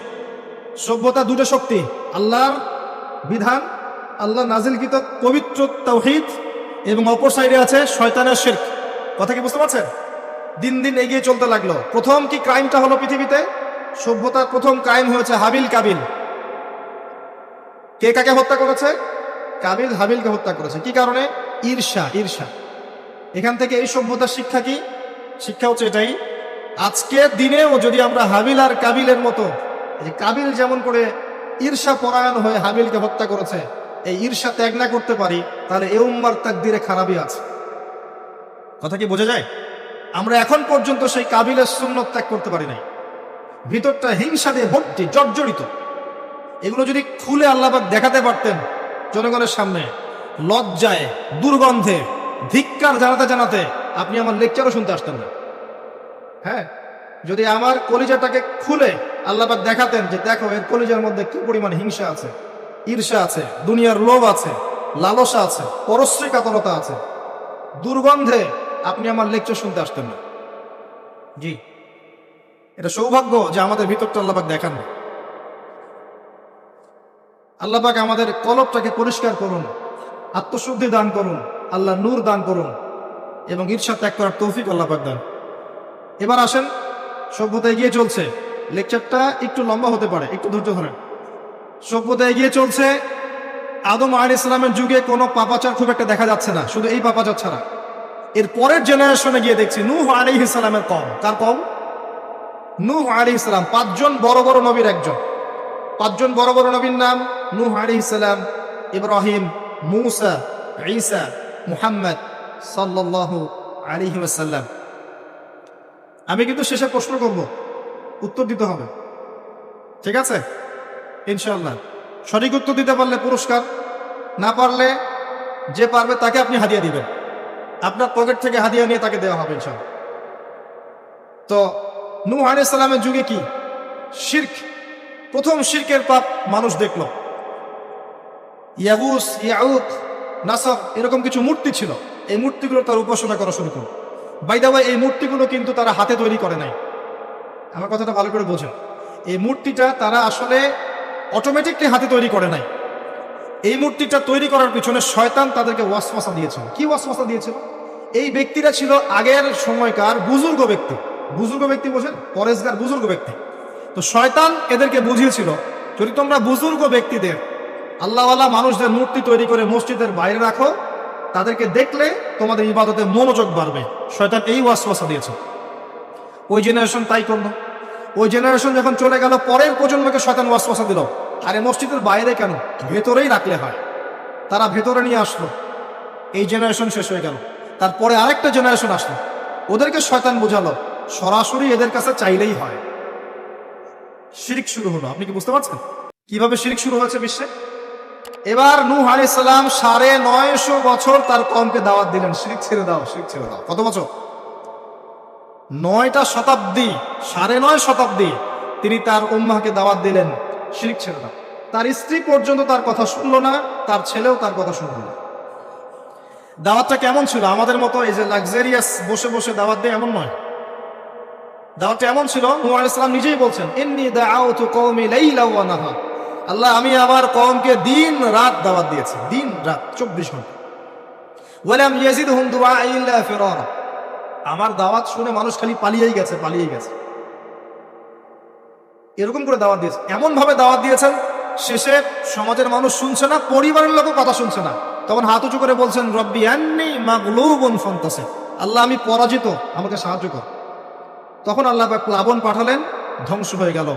সভ্যতা দুটো শক্তি, আল্লাহর বিধান, আল্লাহ নাজিলকৃত পবিত্র তাওহীদ, এবং অপর সাইডে আছে শয়তানের শিরক। কথা কি বুঝতে পারছেন? দিন দিন এগিয়ে চলতে লাগলো। প্রথম কি ক্রাইমটা হলো পৃথিবীতে? সভ্যতার প্রথম ক্রাইম হয়েছে হাবিল কাবিল। কে কাকে হত্যা করেছে? কাবিল হাবিলকে হত্যা করেছে। কি কারণে? ঈর্ষা। এখান থেকে এই সভ্যতার শিক্ষা কি? শিক্ষা হচ্ছে এটাই, আজকের দিনেও যদি আমরা হাবিল আর কাবিলের মতো, কাবিল যেমন করে ঈর্ষা পরায়ণ হয়ে হাবিলকে হত্যা করেছে, এই ঈর্ষা ত্যাগ না করতে পারি, তাহলে এ উম্মার তাকদীরে খারাপই আছে। কথা কি বোঝা যায়? আমরা এখন পর্যন্ত সেই কাবিলের সুন্নত ত্যাগ করতে পারি নাই। ভিতরটা হিংসা দিয়ে ভর্তি, জর্জরিত। এগুলো যদি খুলে আল্লাহ পাক দেখাতে পারতেন জনগণের সামনে, লজ্জায়, দুর্গন্ধে, ধিক্কার জানাতে জানাতে আপনি আমার লেকচারও শুনতে আসতেন না। হ্যাঁ, যদি আমার কলিজাটাকে খুলে আল্লাহ পাক দেখাতেন যে দেখো এর কলিজার মধ্যে কি পরিমাণ হিংসা আছে, ঈর্ষা আছে, দুনিয়ার লোভ আছে, লালসা আছে, পরশ্রী কাতরতা আছে, দুর্গন্ধে আপনি আমার লেকচার শুনতে আসতেন না। জি, এটা সৌভাগ্য যে আমাদের ভিতরটা আল্লাহ পাক দেখান না। আল্লাহ পাক আমাদের কলবটাকে পরিষ্কার করুন, আত্মশুদ্ধি দান করুন, আল্লাহ নূর দান করুন, এবং ঈর্ষা ত্যাগ করার তৌফিক আল্লাহ পাক দান। এবার আসেন, সভ্যতা এগিয়ে চলছে। লেকচারটা একটু লম্বা হতে পারে, একটু ধৈর্য ধরেন। সভ্যতা এগিয়ে চলছে। আদম আলাইহিস সালামের যুগে কোনো পাপাচার খুব একটা দেখা যাচ্ছে না, শুধু এই পাপাচার ছাড়া। এর পরের জেনারেশনে গিয়ে দেখছি নূহ আলাইহিস সালামের কওম। কার কওম? নূহ আলাইহিস সালাম। 5 জন বড় বড় নবীর একজন। 5 জন বড় বড় নবীর নাম নূহ আলাইহিস সালাম, ইব্রাহিম, মূসা, ঈসা, মুহাম্মদ সাল্লাল্লাহু আলাইহি ওয়াসাল্লাম। আমি কিন্তু শেষে প্রশ্ন করব, উত্তর দিতে হবে, ঠিক আছে? ইনশাআল্লাহ। সঠিক উত্তর দিতে পারলে পুরস্কার, না পারলে যে পারবে তাকে আপনি হাদিয়া দিবেন। আপনার পকেট থেকে হাদিয়া নিয়ে তাকে দেওয়া হবে ইনশাআল্লাহ। তো নূহ আলাইহিস সালামের যুগে কি? শিরক। প্রথম শিরকের পাপ মানুষ দেখল। ইয়াগুস, ইয়াউক, নাসর, এরকম কিছু মূর্তি ছিল। এই মূর্তিগুলো তার উপাসনা করা শুরু করল। বাই দ্য ওয়ে, এই মূর্তিগুলো কিন্তু তারা হাতে তৈরি করে নাই। আমার কথাটা ভালো করে বোঝেন। এই মূর্তিটা তারা আসলে অটোমেটিকলি হাতে তৈরি করে নাই। এই মূর্তিটা তৈরি করার পিছনে শয়তান তাদেরকে ওয়াসওয়াসা দিয়েছিল। কি ওয়াসওয়াসা দিয়েছিল? এই ব্যক্তিরা ছিল আগের সময়কার বুজুর্গ ব্যক্তি। বুজুর্গ ব্যক্তি বোঝেন? পরেশগার বুজুর্গ ব্যক্তি। তো শয়তান এদেরকে বুঝিয়েছিল, যদি তোমরা বুজুর্গ ব্যক্তিদের, আল্লাহওয়ালা মানুষদের মূর্তি তৈরি করে মসজিদের বাইরে রাখো, তাদেরকে দেখলে তোমাদের ইবাদতে মনোযোগ বাড়বে। শয়তান এই ওয়াসওয়াসা দিয়েছে। ওই জেনারেশন তাই করলো। ওই জেনারেশন যখন চলে গেল, পরের প্রজন্মকে শয়তান ওয়াসওয়াসা দিল, আরে মসজিদের বাইরে কেন, ভেতরেই রাখলে হয়। তারা ভেতরে নিয়ে আসলো। এই জেনারেশন শেষ হয়ে গেল। তারপরে আরেকটা জেনারেশন আসলো। ওদেরকে শয়তান বোঝালো সরাসরি এদের কাছে চাইলেই হয়। শিরিক শুরু হলো। আপনি কি বুঝতে পারছেন কিভাবে শিরিক শুরু হয়েছে বিশ্বে? এবার নূহ আলাইহিস সালাম 950 বছর তার কওমকে দাওয়াত দিলেন, শিরিক ছেড়ে দাও, শিরিক ছেড়ে দাও। কত বছর? 9টা শতাব্দী, 9.5 শতাব্দী তিনি তার উম্মাহকে দাওয়াত দিলেন শিরিক ছেড়ে দাও। তার স্ত্রী পর্যন্ত তার কথা শুনলো না, তার ছেলেও তার কথা শুনলো না। দাওয়াতটা কেমন ছিল? আমাদের মতো এই যে লাক্সারিয়াস বসে বসে দাওয়াত দেয় এমন নয়। দাওয়াতটা এমন ছিল, নূহ আলাইহিস সালাম নিজেই বলছেন, ইন্নী দাআউতু কওমি লাইলা ওয়া নাহার। আল্লাহ, আমি আমার কওমকে দিন রাত দাওয়াত দিয়েছি, দিন রাত 24 ঘন্টা। ওয়ালাম ইয়াজিদহুম দুআই ইল্লা ফিরারা। আমার দাওয়াত শুনে মানুষ খালি পালিয়েই গেছে, পালিয়েই গেছে। এরকম করে দাওয়াত দিয়েছে, এমন ভাবে দাওয়াত দিয়েছেন, শেষে সমাজের মানুষ শুনছে না, পরিবারের লোকও কথা শুনছে না। তখন হাত উঁচু করে বলছেন, রব্বি আন্নী মাগলুবুন ফান্তাসির। আল্লাহ, আমি পরাজিত, আমাকে সাহায্য কর। তখন আল্লাহ পাক প্লাবন পাঠালেন, ধ্বংস হয়ে গেল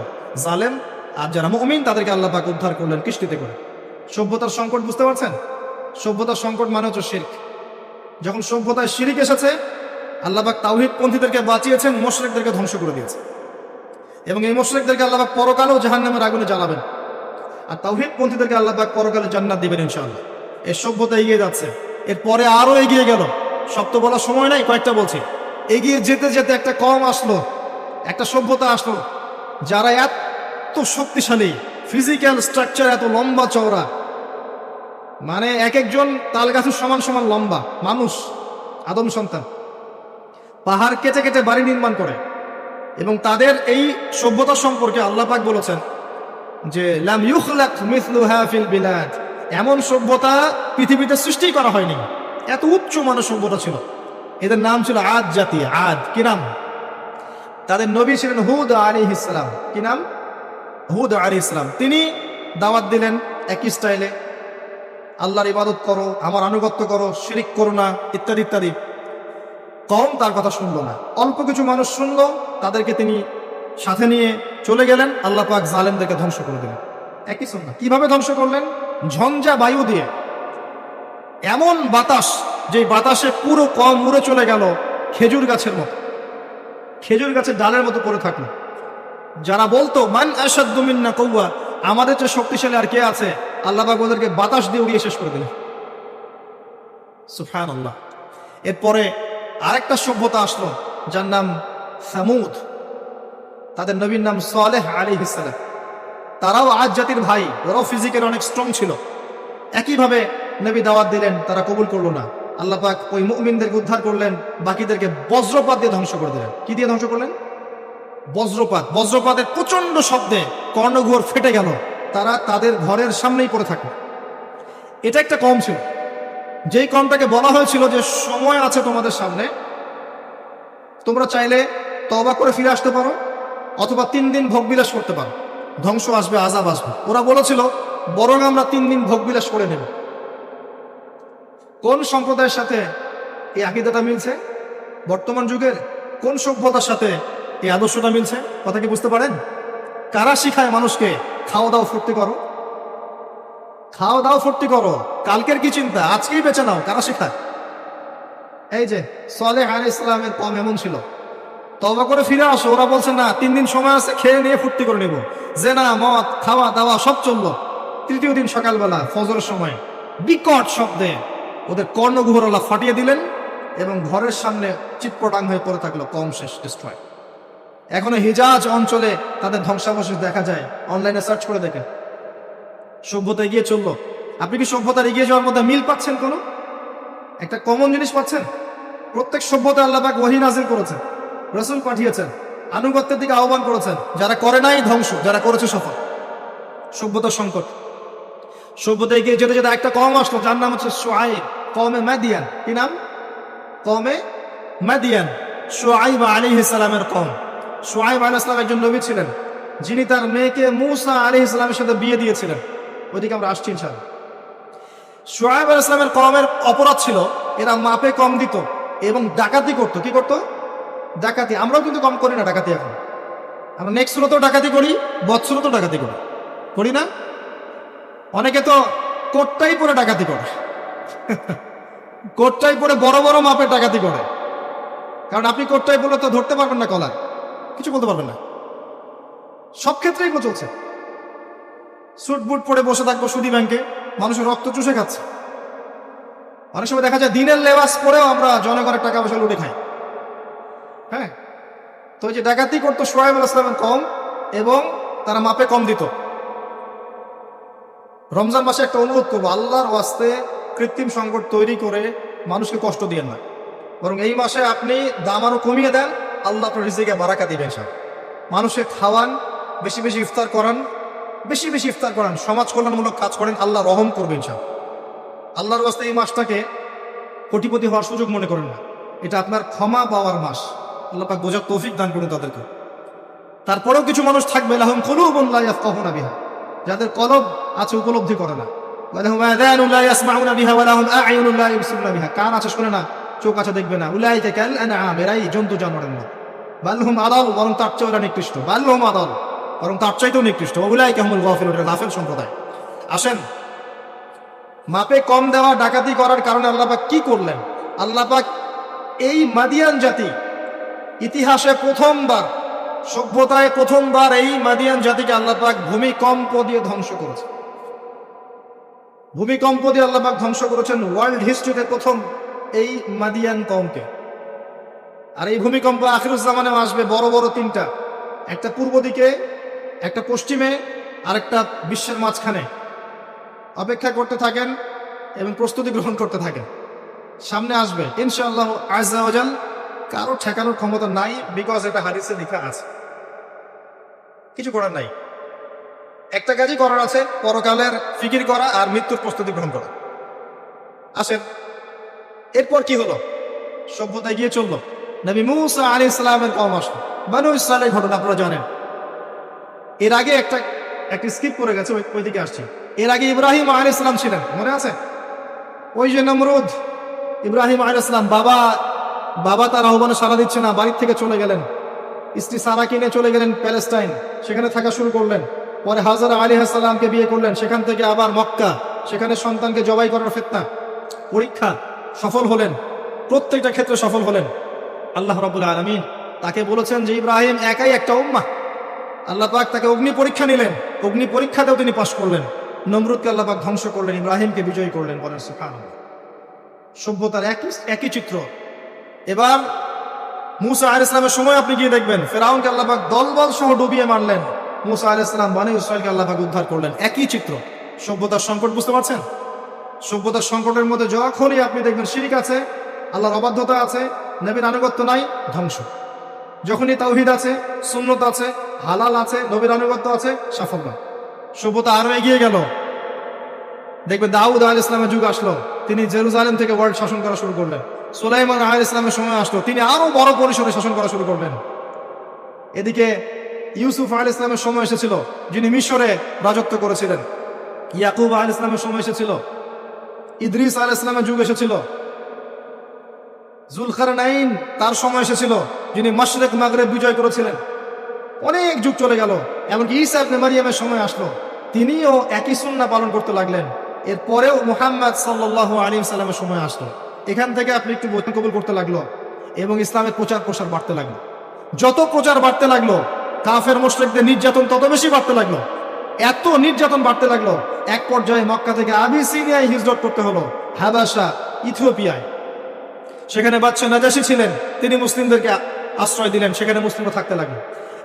জালেম। আর যারা মুমিন তাদেরকে আল্লাহ পাক উদ্ধার করলেন কিস্তিতে করে। সভ্যতার সংকট বুঝতে পারছেন? সভ্যতার সংকট মানে হচ্ছে শিরক। যখন সভ্যতায় শিরিক এসেছে, আল্লাহ পাক তাওহীদ পন্থীদেরকে বাঁচিয়েছেন, মুশরিকদেরকে ধ্বংস করে দিয়েছে। এবং এই মুশরিকদেরকে আল্লাহ পাক পরকালেও জাহান্নামের আগুনে জ্বালাবেন, আর তাওহীদ পন্থীদেরকে আল্লাহ পাক পরকালে জান্নাত দিবেন ইনশাআল্লাহ। এই সভ্যতা এগিয়ে যাচ্ছে, এরপরে আরো এগিয়ে গেল। সব তো বলার সময় নাই, কয়েকটা বলছি। এগিয়ে যেতে যেতে একটা কওম আসলো, একটা সভ্যতা আসলো, যারা এত শক্তিশালী, ফিজিক্যাল স্ট্রাকচার এত লম্বা চওড়া, মানে এক একজন তাল গাছের সমান সমান লম্বা মানুষ, আদম সন্তান। পাহাড় কেটে কেটে বাড়ি নির্মাণ করে। এবং তাদের এই সভ্যতা সম্পর্কে আল্লাহ পাক বলেছেন যে লাম ইউখলাক মিসলুহা ফিল বিলাদ। এমন সভ্যতা পৃথিবীতে সৃষ্টি করা হয়নি। এত উচ্চ মানের সভ্যতা ছিল। এদের নাম ছিল আদ জাতি। আদ কি নাম? তাদের নবী ছিলেন হুদ আলাইহিস সালাম। কি নাম? হুদ আলাইহিস সালাম। তিনি দাওয়াত দিলেন একই স্টাইলে, আল্লাহর ইবাদত করো, আমার আনুগত্য করো, শিরিক করো না, ইত্যাদি ইত্যাদি। কওম তার কথা শুনলো না। অল্প কিছু মানুষ শুনলো, তাদেরকে তিনি সাথে নিয়ে চলে গেলেন। আল্লাহ পাক জালেমদেরকে ধ্বংস করে দিলেন। একই সুন্নাহ। কিভাবে ধ্বংস করলেন? ঝঞ্ঝা বায়ু দিয়ে। এমন বাতাস, যে বাতাসে পুরো কওম উড়ে চলে গেল খেজুর গাছের মতো, খেজুর গাছের ডালের মতো পড়ে থাকলো। যারা বলতো মান আশাদ্দু মিন্না কুওয়া, আমাদের চেয়ে শক্তিশালী আর কে আছে, আল্লাহ পাক ওদেরকে বাতাস দিয়ে উড়িয়ে শেষ করে দিলেন। সুবহানাল্লাহ। এরপরে আরেকটা সভ্যতা আসলো, যার নাম সামুদ। তাদের নবীর নাম সালেহ আলাইহিস সালাম। তারাও আদ জাতির ভাই, ওরাও ফিজিক্যালি অনেক স্ট্রং ছিল। একইভাবে নবী দাওয়াত দিলেন, তারা কবুল করলো না। আল্লাহ পাক ওই মুমিনদেরকে উদ্ধার করলেন, বাকিদেরকে বজ্রপাত দিয়ে ধ্বংস করে দিলেন। কি দিয়ে ধ্বংস করলেন? বজ্রপাত। বজ্রপাতের প্রচন্ড শব্দে কর্ণঘোর ফেটে গেল, তারা তাদের ঘরের সামনেই পড়ে থাকলো। এটা একটা কওম ছিল, যেই কওমটাকে বলা হয়েছিল যে সময় আছে তোমাদের সামনে, তোমরা চাইলে তওবা করে ফিরে আসতে পারো, অথবা 3 দিন ভোগবিলাস করতে পারো, ধ্বংস আসবে, আযাব আসবে। ওরা বলেছিল বরং আমরা 3 দিন ভোগবিলাস করে নেব। কোন সম্প্রদায়ের সাথে এই আকীদাটা মিলছে? বর্তমান যুগের কোন সভ্যতার সাথে এই আদর্শটা মিলছে? কথা কি বুঝতে পারেন? কারা শিখায় মানুষকে খাওয়া দাও ফুর্তি করো, খাওয়া দাও ফুর্তি করো, কালকের কি চিন্তা, আজকেই বেঁচে নাও? কারা শিখায়? এই যে সালেহ আলাইহিস সালামের কওম এমন ছিল। তওবা করে ফিরে আসো, ওরা বলছে না, 3 দিন সময় আছে, খেয়ে নিয়ে ফুর্তি করে নেব। জেনা, মদ, খাওয়া দাওয়া সব চললো। তৃতীয় দিন সকালবেলা ফজরের সময় বিকট শব্দে ওদের কর্ণগুহর আল্লাহ ফাটিয়ে দিলেন, এবং ঘরের সামনে চিৎপটাং হয়ে পড়ে থাকলো। কওম শেষ, ডিস্ট্রয়। এখনো হিজাজ অঞ্চলে তাদের ধ্বংসাবশেষ দেখা যায়, অনলাইনে সার্চ করে দেখেন। সভ্যতা এগিয়ে চললো। আপনি কি সভ্যতার এগিয়ে যাওয়ার মধ্যে মিল পাচ্ছেন? কোনো একটা কমন জিনিস পাচ্ছেন? প্রত্যেক সভ্যতা আল্লাহ পাক ওহী নাযিল করেছেন, রাসূল পাঠিয়েছেন, আনুগত্যের দিকে আহ্বান করেছেন। যারা করে নাই ধ্বংস, যারা করেছে সফল। সভ্যতার সংকট। সভ্যতা এগিয়ে যেতে যেতে একটা কওম আসলো, যার নাম হচ্ছে শুআয়ব, কওমে মাদিয়ান। কি নাম? কওমে মাদিয়ান। শুআয়ব আলাইহিস সালামের কওম। শুআয়ব আলাইহিস সালাম একজন নবী ছিলেন, যিনি তার মেয়েকে মূসা আলাইহিস সালামের সাথে বিয়ে দিয়েছিলেন। ওইদিকে আমরা আসছি ইনশাআল্লাহ। শুআয়ব আলাইহিস সালামের কওমের অপরাধ ছিল, এরা মাপে কম দিত এবং ডাকাতি করতো। কি করতো? ডাকাতি। আমরাও কিন্তু কম করি না ডাকাতি। এখন আমরা নেক্সট সুরতেও ডাকাতি করি, বৎসরতেও ডাকাতি করি, করি না? অনেকে তো কোটটাই পরে ডাকাতি করে, কোটটাই পরে বড় বড় মাপের ডাকাতি করে। কারণ আপনি কোটটাই বললে তো ধরতে পারবেন না কলার, কিছু বলতে পারবেন না। সব ক্ষেত্রেই এগুলো চলছে। স্যুট বুট পরে বসে থাকবো সুদী ব্যাংকে, মানুষের রক্ত চুষে খাচ্ছে। অনেক সময় দেখা যায় দিনের লেবাস পরেও আমরা জনগণের টাকা পয়সা লুটে খাই। হ্যাঁ, তো এই যে ডাকাতি করতো সোহাইব আলাইহিস সালামের কম, এবং তারা মাপে কম দিত। রমজান মাসে একটা অনুরোধ করবো, আল্লাহর ওয়াস্তে কৃত্রিম সংকট তৈরি করে মানুষকে কষ্ট দিয়েন না, বরং এই মাসে আপনি দাম আরো কমিয়ে দেন, আল্লাহ আপনার রিজিকে বারাকা দিবেন। সব মানুষকে খাওয়ান, বেশি বেশি ইফতার করান, বেশি বেশি ইফতার করান, সমাজ কল্যাণমূলক কাজ করেন, আল্লাহ রহম করবেন। সব আল্লাহর ওয়াস্তে এই মাসটাকে কোটিপতি হওয়ার সুযোগ মনে করেন না, এটা আপনার ক্ষমা পাওয়ার মাস। আল্লাহ পাক বোঝার তৌফিক দান করুন তাদেরকে। তারপরেও কিছু মানুষ থাকবে লাহুম কুলুবুন লা ইয়াফকাহুনা বিহা, যাদের কলব আছে উপলব্ধি করে না, ওয়া লাহুম আযানুন লা ইয়াসমাউনা বিহা ওয়া লাহুম আ'য়ুনুন লা ইবসিরুনা বিহা, কান আছে শুনে না, চোখ আছে দেখবে না। উলাইকা কাল আনআম, এরাই জন্তু জানোয়ারের মতো। বাল হুম আদাল, বরং তার চেয়েও এরা নিকৃষ্ট। বাল হুম আদাল, বরং তার চাইতেও নিকৃষ্ট। উলাইকা হুমুল গাফিলুন, এরা গাফিল সম্প্রদায়। আসেন, মাপে কম দেওয়া ডাকাতি করার কারণে আল্লাহ পাক কি করলেন? আল্লাহ পাক এই মাদিয়ান জাতি ইতিহাসে প্রথমবার, সভ্যতায় প্রথমবার এই মাদিয়ান জাতিকে আল্লাহ পাক ভূমিকম্প দিয়ে ধ্বংস করেছে। ভূমিকম্প দিয়ে আল্লাহ পাক ধ্বংস করেছেন ওয়ার্ল্ড হিস্ট্রিতে প্রথম এই মাদিয়ান কওমকে। আর এই ভূমিকম্প আখিরুজ্জামানেও আসবে, বড় বড় তিনটা, একটা পূর্ব দিকে, একটা পশ্চিমে, আর একটা বিশ্বের মাঝখানে। অপেক্ষা করতে থাকেন এবং প্রস্তুতি গ্রহণ করতে থাকেন, সামনে আসবে ইনশাআল্লাহ আযজা ওয়া জাল। কারো ঠেকানোর ক্ষমতা নাই, বিকজ এটা হাদিসে লেখা আছে, কিছু করার নাই। একটা কাজই করার আছে, পরকালের ফিকির করা আর মৃত্যুর প্রস্তুতি গ্রহণ করা। আসেন, এরপর কি হলো? সভ্যতা এগিয়ে চললো, নবী মূসা আলাইহিস সালামের কওম আসলো, বনু ইসরাঈলের ঘটনা আপনারা জানেন। এর আগে একটা স্কিপ করে গেছে, ওইদিকে আসছি। এর আগে ইব্রাহিম আলাইহিস সালাম ছিলেন, মনে আছে? ওই যে নমরুদ, ইব্রাহিম আলাইহিস সালাম বাবা তার আহ্বানে সাড়া দিচ্ছে না, বাড়ির থেকে চলে গেলেন। স্ত্রী সারা কিনে চলে গেলেন প্যালেস্টাইন, সেখানে থাকা শুরু করলেন। পরে হাজারা আলাইহিস সালামকে বিয়ে করলেন, সেখান থেকে আবার মক্কা, সেখানে সন্তানকে জবাই করার ফিতনা, পরীক্ষা, সফল হলেন, প্রত্যেকটা ক্ষেত্রে সফল হলেন। আল্লাহ রাব্বুল আলামিন তাকে বলেছেন যে ইব্রাহিম একাই একটা উম্মাহ। আল্লাহ পাক তাকে অগ্নি পরীক্ষা নিলেন, অগ্নি পরীক্ষাতেও তিনি পাশ করলেন। নমরুদকে আল্লাহ পাক ধ্বংস করলেন, ইব্রাহিমকে বিজয়ী করলেন। বলেন সুবহানাল্লাহ। সভ্যতার একই চিত্র। এবার মূসা আলাইহিস সালামের সময় আপনি গিয়ে দেখবেন, ফেরাউনকে আল্লাহ পাক দলবল সহ ডুবিয়ে মারলেন, মূসা আলাইহিস সালাম বনী ইসরাঈলকে আল্লাহ পাক উদ্ধার করলেন। একই চিত্র। সভ্যতার সংকট, বুঝতে পারছেন? সভ্যতার সংকটের মধ্যে যখনই আপনি দেখবেন শিরক আছে, আল্লাহর অবাধ্যতা আছে, নবীর আনুগত্য নাই, ধ্বংস। যখনই তাওহীদ আছে, সুন্নত আছে, হালাল আছে, নবীর আনুগত্য আছে, সাফল্য। সভ্যতা আরো এগিয়ে গেল। দেখবেন দাউদ আলাইহিস সালামের যুগ আসলো, তিনি জেরুজালেম থেকে ওয়ার্ল্ড শাসন করা শুরু করলেন। সুলাইমান আলাইহিস সালামের সময় আসলো, তিনি আরো বড় পরিসরে শাসন করা শুরু করলেন। এদিকে ইউসুফ আলাইহিস সালামের সময় এসেছিল, যিনি মিশরে রাজত্ব করেছিলেন। ইয়াকুব আলাইহিস সালামের সময় এসেছিল। ইদ্রিস আলাইহিস সালামের যুগ এসেছিল। যুলকারনাইন তার সময় এসেছিল, যিনি মাশরিক মাগরিব বিজয় করেছিলেন। অনেক যুগ চলে গেল, এমনকি ঈসা ইবনে মারইয়ামের সময় আসলো, তিনিও একই সুন্নাহ পালন করতে লাগলেন। এরপরেও মুহাম্মদ সাল্লাল্লাহু আলাইহি ওয়াসাল্লামের সময় আসলো। এখান থেকে আপনি একটু বৈধ কবুল করতে লাগলো এবং ইসলামের প্রচার প্রসার বাড়তে লাগলো। যত প্রচার বাড়তে লাগলো, কাফের মুশরিকদের নির্যাতন তত বেশি বাড়তে লাগলো। এত নির্যাতন বাড়তে লাগলো, এক পর্যায়ে মক্কা থেকে আবিসিনিয়ায় হিজরত করতে হলো, হাবাসা, ইথিওপিয়ায়। সেখানে বাদশা নাজাশী ছিলেন, তিনি মুসলিমদেরকে আশ্রয় দিলেন, সেখানে মুসলিমরা থাকতে লাগলো।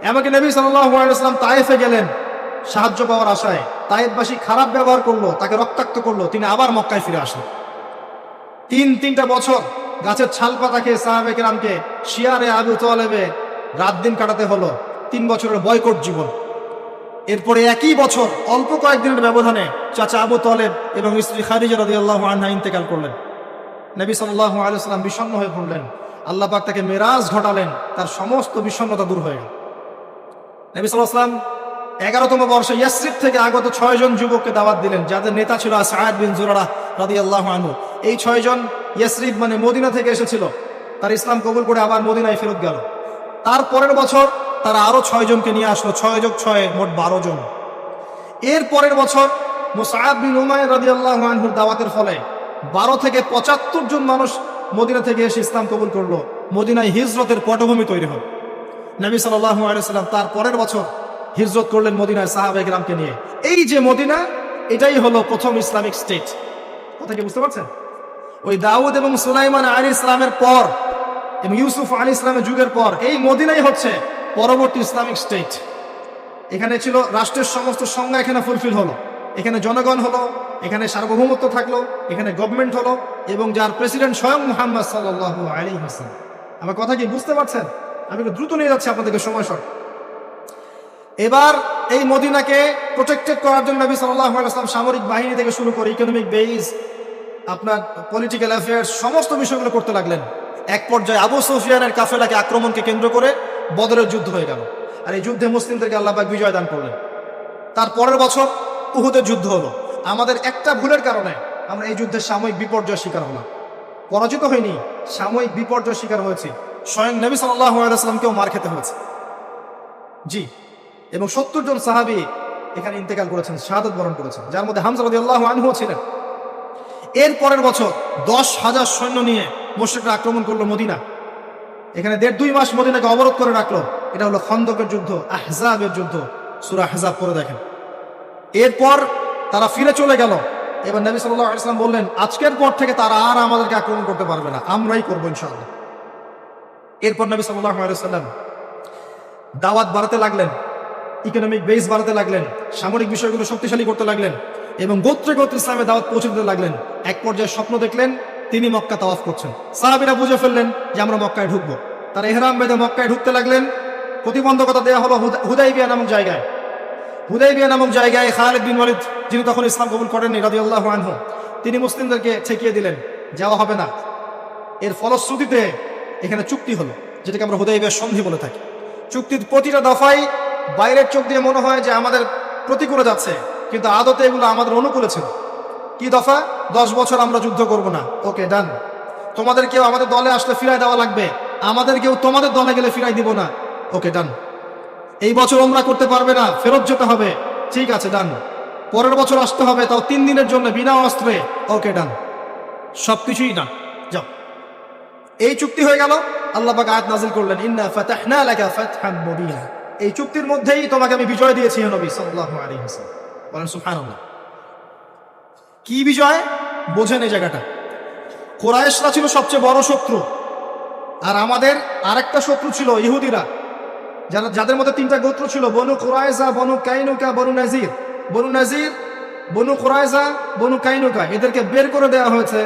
এমনকি নবী সাল্লাল্লাহু আলাইহি ওয়াসাল্লাম তায়েফে গেলেন সাহায্য পাওয়ার আশায়। তায়েফবাসী খারাপ ব্যবহার করলো, তাকে রক্তাক্ত করলো, তিনি আবার মক্কায় ফিরে আসলেন। তিনটা বছর গাছের ছাল পাতা খেয়ে সাহাবে কেরামকে শিয়ারে আবু তালেবে রাত দিন কাটাতে হলো। 3 বছরের বয়কট জীবন। এরপরে একই বছর অল্প কয়েকদিনের ব্যবধানে চাচা আবু তালেব এবং স্ত্রী খাদিজা রাদিয়াল্লাহু আনহা ইন্তেকাল করলেন। নবী সাল্লাল্লাহু আলাইহি ওয়াসাল্লাম বিষণ্ণ হয়ে পড়লেন। আল্লাহ পাক তাকে মেরাজ ঘটালেন, তার সমস্ত বিষণ্ণতা দূর হয়ে গেল। নবী সাল্লাল্লাহু আলাইহি ওয়াসাল্লাম 11তম বর্ষে ইয়াসরিব থেকে আগত 6 জন যুবককে দাওয়াত দিলেন, যাদের নেতা ছিল সাআদ বিন জুরারা রাদিয়াল্লাহু আনহু। এই 6 জন ইয়াসরিব মানে মদিনা থেকে এসেছিল, তার ইসলাম কবুল করে আবার মদিনায় ফেরত গেল। তার পরের বছর তারা আরো 6 জনকে নিয়ে আসলো, 6 যোগ 6 মোট 12 জন। এর পরের বছর মুসআব বিন উমাইর রাদিয়াল্লাহু আনহুর দাওয়াতের ফলে 12 থেকে 75 জন মানুষ মদিনা থেকে এসে ইসলাম কবুল করলো। মদিনায় হিজরতের পটভূমি তৈরি হল। নবী সাল্লাল্লাহু আলাইহি ওয়াসাল্লাম তার পরের বছর হিজরত করলেন মদিনায় সাহাবায়ে কেরামকে নিয়ে। এই যে মদিনা, এটাই হলো প্রথম ইসলামিক স্টেট। কথা কি বুঝতে পারছেন? ওই দাউদ এবং সুলাইমান আলাইহিস সালামের পর এবং ইউসুফ আলাইহিস সালামের যুগের পর এই মদিনাই হচ্ছে পরবর্তী ইসলামিক স্টেট। এখানে ছিল রাষ্ট্রের সমস্ত সংজ্ঞা এখানে ফুলফিল হলো, এখানে জনগণ হলো, এখানে সার্বভৌমত্ব থাকলো, এখানে গভর্নমেন্ট হলো এবং যার প্রেসিডেন্ট স্বয়ং মুহাম্মদ সাল্লাল্লাহু আলাইহি ওয়াসাল্লাম। আমার কথা কি বুঝতে পারছেন? আমি একটু দ্রুত নিয়ে যাচ্ছি আপনাদেরকে সময় শর্ট। এবার এই মদিনাকে প্রোটেক্টেড করার জন্য নবী সাল্লাল্লাহু আলাইহি ওয়াসাল্লাম সামরিক বাহিনী থেকে শুরু করে ইকোনমিক বেস, আপনার পলিটিক্যাল অ্যাফেয়ার্স, সমস্ত বিষয়গুলো করতে লাগলেন। এক পর্যায়ে আবু সুফিয়ানের কাফেলাকে আক্রমণকে কেন্দ্র করে বদরের যুদ্ধ হয়ে গেল, আর এই যুদ্ধে মুসলিমদেরকে আল্লাহ পাক বিজয় দান করলেন। তার পরের বছর উহুদের যুদ্ধ হলো। আমাদের একটা ভুলের কারণে আমরা এই যুদ্ধের সাময়িক বিপর্যয়ের শিকার হলাম। পরাজিত হয়নি, সাময়িক বিপর্যয়ের শিকার হয়েছে। স্বয়ং নবী সাল্লাল্লাহু আলাইহি ওয়াসাল্লামকেও মার খেতে হয়েছে। জি, এবং 70 জন সাহাবী এখানে ইন্তেকাল করেছেন, শাহাদাত বরণ করেছেন, যার মধ্যে হামজা রাদিয়াল্লাহু আনহু ছিলেন। এর পরের বছর 10,000 সৈন্য নিয়ে মুশরিকরা আক্রমণ করলো মদিনা। এখানে 1.5-2 মাস মদিনাকে অবরোধ করে রাখলো। এটা হলো খন্দকের যুদ্ধ, আহজাবের যুদ্ধ। সূরা আহজাব পড়ে দেখেন। এরপর তারা ফিরে চলে গেল। এবার নবী সাল্লাল্লাহু আলাইহি ওয়াসাল্লাম বললেন, আজকের পর থেকে তারা আর আমাদেরকে আক্রমণ করতে পারবে না, আমরাই করবো ইনশাআল্লাহ। এরপর নবী সাল্লাল্লাহু আলাইহি ওয়াসাল্লাম দাওয়াত বাড়াতে লাগলেন, ইকোনমিক বেস বাড়াতে লাগলেন, সামরিক বিষয়গুলো শক্তিশালী করতে লাগলেন এবং গোত্রে গোত্রে ইসলামের দাওয়াত পৌঁছে দিতে লাগলেন। এক পর্যায়ে স্বপ্ন দেখলেন তিনি মক্কা তাওয়াফ করছেন। সাহাবীরা বুঝে ফেললেন যে আমরা মক্কায় ঢুকবো। তারা ইহরাম বেঁধে মক্কায় ঢুকতে লাগলেন। প্রতিবন্ধকতা দেওয়া হলো হুদাইবিয়া নামক জায়গায়। হুদাইবিয়া নামক জায়গায় খালিদ বিন ওয়ালিদ, যিনি তখন ইসলাম কবুল করেননি রাদিয়াল্লাহু আনহু, তিনি মুসলিমদেরকে ঠেকিয়ে দিলেন, যাওয়া হবে না। এর ফলশ্রুতিতে এখানে চুক্তি হলো, যেটাকে আমরা হুদাইবিয়া সন্ধি বলে থাকি। চুক্তির প্রতিটা দফায় বাইরের চোখ দিয়ে মনে হয় যে আমাদের প্রতিকূলে যাচ্ছে, কিন্তু আদতে এগুলো আমাদের অনুকূলে ছিল। কি দফা? 10 বছর আমরা যুদ্ধ করব না, ওকে ডান। তোমাদের কেউ আমাদের দলে আসলে ফিরাই দেওয়া লাগবে, আমাদের কেউ তোমাদের দলে গেলে ফিরাই দিব না, ওকে ডান। এই বছর ওমরা করতে পারবে না, ফেরত যেতে হবে, ঠিক আছে ডান। পরের বছর আসতে হবে, তাও 3 দিনের জন্য বিনা অস্ত্রে, ওকে ডান। সবকিছুই ডান, যাও। এই চুক্তি হয়ে গেল। আল্লাহ পাক আয়াত নাযিল করলেন, ইন্না ফাতাহনা লাকা ফাতহাম মুবিনা। এই চুক্তির মধ্যেই তোমাকে আমি বিজয় দিয়েছি হে নবী সাল্লাল্লাহু আলাইহি ওয়াসাল্লাম। বলেন সুবহানাল্লাহ। কি বিজয়? বোঝেন এই জায়গাটা। কুরাইশরা ছিল সবচেয়ে বড় শত্রু, আর আমাদের আরেকটা শত্রু ছিল ইহুদিরা, যাদের মধ্যে 3টা গোত্র ছিল, বনু কুরাইজা, বনু কাইনুকা, বনু নাজির। বনু নাজির, বনু কুরাইজা, বনু কাইনুকা, এদেরকে বের করে দেওয়া হয়েছে।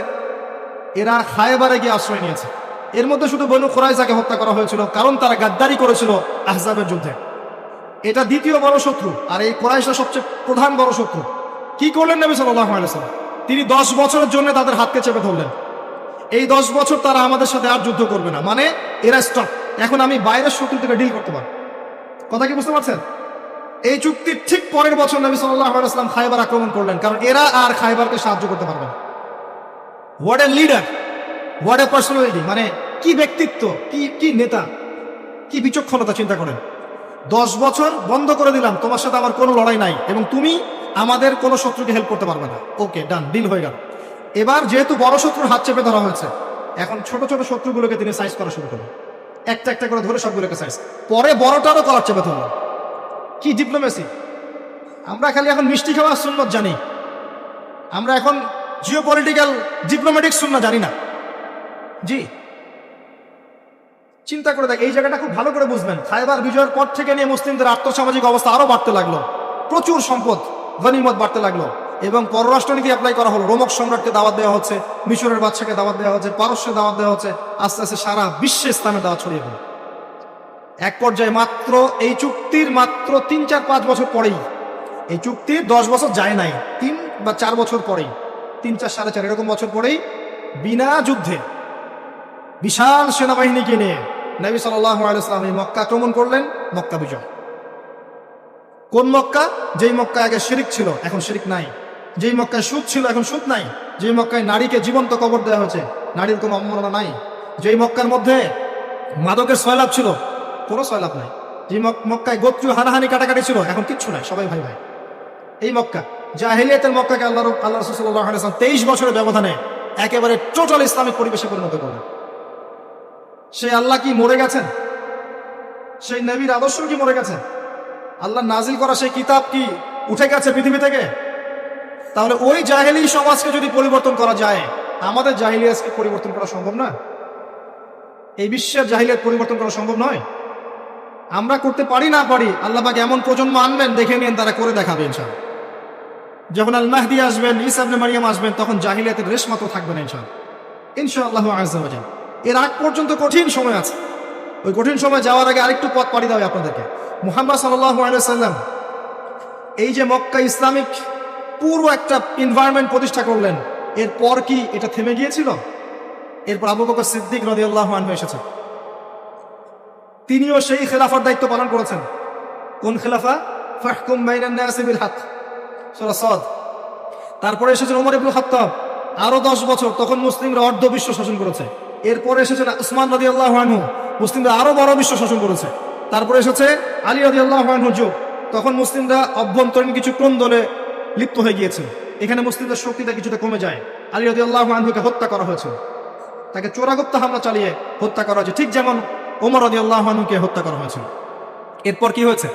এরা খায়বারে গিয়ে আশ্রয় নিয়েছে। এর মধ্যে শুধু বনু কুরাইজাকে হত্যা করা হয়েছিল, কারণ তারা গাদ্দারি করেছিল আহজাবের যুদ্ধে। এটা দ্বিতীয় বড় শত্রু, আর এই কুরাইশরা সবচেয়ে প্রধান বড় শত্রু। কি করলেন নবী সাল্লাল্লাহু আলাইহি ওয়াসাল্লাম? তিনি 10 বছরের জন্য তাদের হাতকে চেপে ধরলেন। এই 10 বছর তারা আমাদের সাথে আর যুদ্ধ করবে না, মানে এরা স্টপ। এখন আমি বাইরের শত্রু থেকে ডিল করতে পারবো। কথা কি বুঝতে পারছেন? এই চুক্তির ঠিক পরের বছর নবী সাল্লাল্লাহু আলাইহি ওয়াসাল্লাম খায়বার আক্রমণ করলেন, কারণ এরা আর খায়বারকে সাহায্য করতে পারবে না। What a leader, what a personality, মানে কি ব্যক্তিত্ব, কি নেতা, কি বিচক্ষণতা, চিন্তা করেন। 10 বছর বন্ধ করে দিলাম, তোমার সাথে আমার কোনো লড়াই নাই এবং তুমি আমাদের কোনো শত্রুকে হেল্প করতে পারবে না, ওকে ডান, ডিল হয়ে গেল। এবার যেহেতু বড় শত্রুর হাত চেপে ধরা হয়েছে, এখন ছোট ছোট শত্রুগুলোকে তিনি সাইজ করা শুরু করলেন, একটা একটা করে ধরে সবগুলোকে সাইজ। পরে বড়টারও কলার চেপে ধরলেন। কি ডিপ্লোমেসি! আমরা খালি এখন মিষ্টি খাওয়ার সুন্নত জানি, আমরা এখন জিওপলিটিক্যাল ডিপ্লোম্যাটিক সুন্নাত জানি না। জি, চিন্তা করে দেখ, এই জায়গাটা খুব ভালো করে বুঝবেন। খায়বার বিজয়ের পর থেকে নিয়ে মুসলিমদের আর্থসামাজিক অবস্থা আরো বাড়তে লাগলো, প্রচুর সম্পদ গনিমত বাড়তে লাগলো এবং পররাষ্ট্রনীতি অ্যাপ্লাই করা হলো। রোমক সম্রাটকে দাওয়াত দেওয়া হচ্ছে, মিশরের বাদশাকে দাওয়াত দেওয়া হচ্ছে, পারস্যের দাওয়াত দেওয়া হচ্ছে। আস্তে আস্তে সারা বিশ্বে ইসলামের দাওয়াত ছড়িয়ে পড়ে। এক পর্যায়ে মাত্র এই চুক্তির 3-4-5 বছর পরেই, এই চুক্তির 10 বছর যায় নাই, 3 বা 4 বছর পরেই, 3, 4, 4.5 এরকম বছর পরেই বিনা যুদ্ধে বিশাল সেনাবাহিনীকে নিয়ে নবী সাল্লাল্লাহু আলাইহি ওয়াসাল্লাম মক্কা আক্রমণ করলেন। মক্কা বিজয়। কোন মক্কা? যেই মক্কায় আগে শিরিক ছিল, এখন শিরিক নাই। যেই মক্কায় সুদ ছিল, এখন সুদ নাই। যেই মক্কায় নারীকে জীবন্ত কবর দেওয়া হয়েছে, নারীর কোনো অবমাননা নাই। যেই মক্কার মধ্যে মাদকের সয়লাভ ছিল, কোনো সয়লাভ নাই। যে মক্কায় গোত্রীয় হানাহানি কাটাকাটি ছিল, এখন কিচ্ছু নাই, সবাই ভাই ভাই। এই মক্কা, জাহেলিয়াতের মক্কাকে আল্লাহ রাসূল সাল্লাল্লাহু আলাইহি ওয়াসাল্লাম 23 বছরের ব্যবধানে একেবারে টোটাল ইসলামিক পরিবেশে পরিণত করলেন। সেই আল্লাহ কি মরে গেছেন? সেই নবীর আদর্শ কি মরে গেছে? আল্লাহ নাজিল করা সেই কিতাব কি উঠে গেছে পৃথিবী থেকে? তাহলে ওই জাহেলি সমাজকে যদি পরিবর্তন করা যায়, আমাদের জাহিলিয়াতকে পরিবর্তন করা সম্ভব না? এই বিশ্বের জাহিলিয়াত পরিবর্তন করা সম্ভব নয়? আমরা করতে পারি না পারি, আল্লাহ পাক এমন প্রজন্ম আনবেন, দেখে নিন তারা করে দেখাবে ইনশাআল্লাহ। যখন আল মাহদি আসবেন, ঈসা ইবনে মারিয়াম আসবেন, তখন জাহিলিয়াতের রেশ মাত্র থাকবে না ইনশাআল্লাহ আযজা ওয়া জাল। এর আগ পর্যন্ত কঠিন সময় আছে। ওই কঠিন সময় যাওয়ার আগে আরেকটু পথ পাড়ি দেবে আপনাদেরকে। মুহাম্মদ সাল্লাল্লাহু আলাইহি ওয়াসাল্লাম এই যে মক্কা ইসলামিক পুরো একটা এনভায়রনমেন্ট প্রতিষ্ঠা করলেন, এরপর কি এটা থেমে গিয়েছিল? এরপর আবু বকর সিদ্দিক রাদিয়াল্লাহু আনহু এসেছেন, তিনিও সেই খেলাফার দায়িত্ব পালন করেছেন। কোন খেলাফা? ফাহকুম বাইনান নাসি বিল হক, সূরা সাদ। তারপরে এসেছেন ওমর ইবনে খাত্তাব, আরো 10 বছর, তখন মুসলিমরা অর্ধ বিশ্ব শাসন করেছে। এরপরে এসেছেন উসমান রাদিয়াল্লাহু আনহু, মুসলিমরা আরো বড় বিশ্ব শাসন করেছে। তারপরে এসেছে আলী রাদিয়াল্লাহু আনহু যুগ, তখন মুসলিমরা অভ্যন্তরীণ কিছু দ্বন্দ্বে লিপ্ত হয়ে গিয়েছিল। এখানে মুসলিমদের শক্তিটা কিছুটা কমে যায়। আলী রাদিয়াল্লাহু আনহুকে হত্যা করা হয়েছিল, তাকে চোরাগুপ্ত হামলা চালিয়ে হত্যা করা হয়েছে, ঠিক যেমন ওমর রাদিয়াল্লাহু আনহুকে হত্যা করা হয়েছিল। এরপর কি হয়েছে?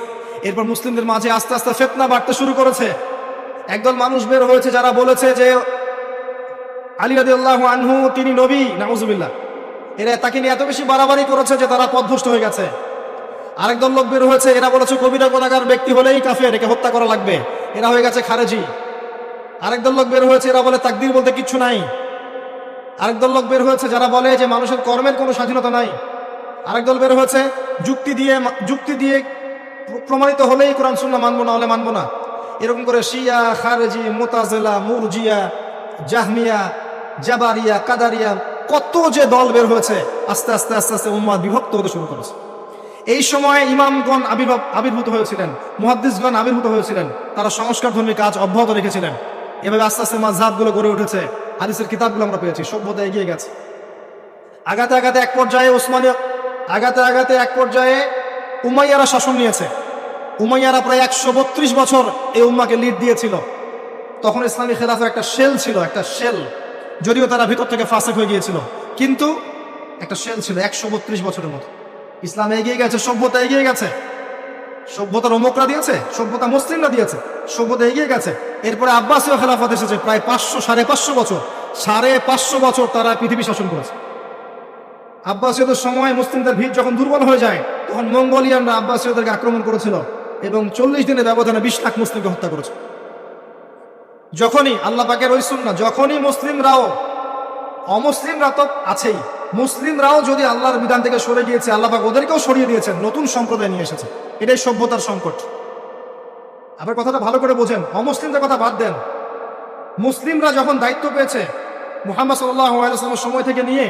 এরপর মুসলিমদের মাঝে আস্তে আস্তে ফিতনা বাড়তে শুরু করেছে। একদল মানুষ বের হয়েছে যারা বলেছে যে আলী রাদিয়াল্লাহু আনহু তিনি নবী, নাউজুবিল্লাহ। এরা তাকে নিয়ে এত বেশি বাড়াবাড়ি করেছে যে তারা পথভ্রষ্ট হয়ে গেছে। আরেকদল লোক বের হয়েছে, এরা বলেছে কবিরা গুনাহগার ব্যক্তি হলেই কাফের, একে হত্যা করা লাগবে, এরা হয়ে গেছে খারেজি। আরেকদল লোক বের হয়েছে, এরা বলে তাকদীর বলতে কিচ্ছু নাই। আরেকদল লোক বের হয়েছে যারা বলে যে মানুষের কর্মের কোনো স্বাধীনতা নাই। আরেকদল বের হয়েছে যুক্তি দিয়ে প্রমাণিত হলেই কোরআন সুন্নাহ মানবো, না হলে মানবো না। এরকম করে শিয়া, খারেজি, মুতাজিলা, মুরজিয়া, জাহমিয়া, জাবারিয়া, কাদারিয়া, কত যে দল বের হয়েছে। আস্তে আস্তে আস্তে আস্তে উম্মাহ বিভক্ত হতে শুরু করেছে। এই সময় ইমামগণ আবির্ভূত হয়েছিলেন, মুহাদ্দিসগণ আবির্ভূত হয়েছিলেন, তারা সংস্কারধর্মী কাজ অব্যাহত রেখেছিলেন। এভাবে আস্তে আস্তে মাযহাবগুলো গড়ে উঠেছে, হাদিসের কিতাবগুলো আমরা পেয়েছি, সভ্যতা এগিয়ে গেছে। আগাতে আগাতে এক পর্যায়ে উমাইয়ারা শাসন নিয়েছে। উমাইয়ারা প্রায় 132 বছর এই উম্মাকে লিড দিয়েছিল। তখন ইসলামী খেলাফের একটা শেল ছিল, একটা শেল, যদিও তারা ভিতর থেকে ফাসেক হয়ে গিয়েছিল, কিন্তু একটা শেল ছিল 132 বছরের মতো। ইসলাম এগিয়ে গেছে, সভ্যতা এগিয়ে গেছে। সভ্যতার অমুকরা দিয়েছে, সভ্যতা মুসলিমরা দিয়েছে, সভ্যতা এগিয়ে গেছে। এরপরে আব্বাসীয় খেলাফত এসেছে, প্রায় 500-550 বছর, 550 বছর তারা পৃথিবী শাসন করেছে। আব্বাসীয়দের সময় মুসলিমদের ভিড় যখন দুর্বল হয়ে যায়, তখন মঙ্গোলিয়ানরা আব্বাসীয়দেরকে আক্রমণ করেছিল এবং 40 দিনের ব্যবধানে 20 লাখ মুসলিমকে হত্যা করেছে। যখনই আল্লাহ পাকের ওই সুন্নাহ, যখনই অমুসলিমরা তো আছেই, মুসলিমরাও যদি আল্লাহর বিধান থেকে সরে গিয়েছে, আল্লাহ পাক ওদেরকেও সরিয়ে দিয়েছেন, নতুন সম্প্রদায় নিয়ে এসেছে। এটাই সভ্যতার সংকট। আবার কথাটা ভালো করে বোঝেন, অমুসলিমদের কথা বাদ দেন। মুসলিমরা যখন দায়িত্ব পেয়েছে মুহাম্মদ সাল্লাল্লাহু আলাইহি ওয়াসাল্লামের সময় থেকে নিয়ে,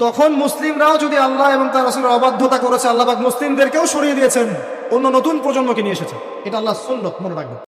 তখন মুসলিমরাও যদি আল্লাহ এবং তার রাসূলের অবাধ্যতা করেছে, আল্লাহ পাক মুসলিমদেরকেও সরিয়ে দিয়েছেন, অন্য নতুন প্রজন্মকে নিয়ে এসেছে। এটা আল্লাহর সুন্নাত, মনে রাখবেন।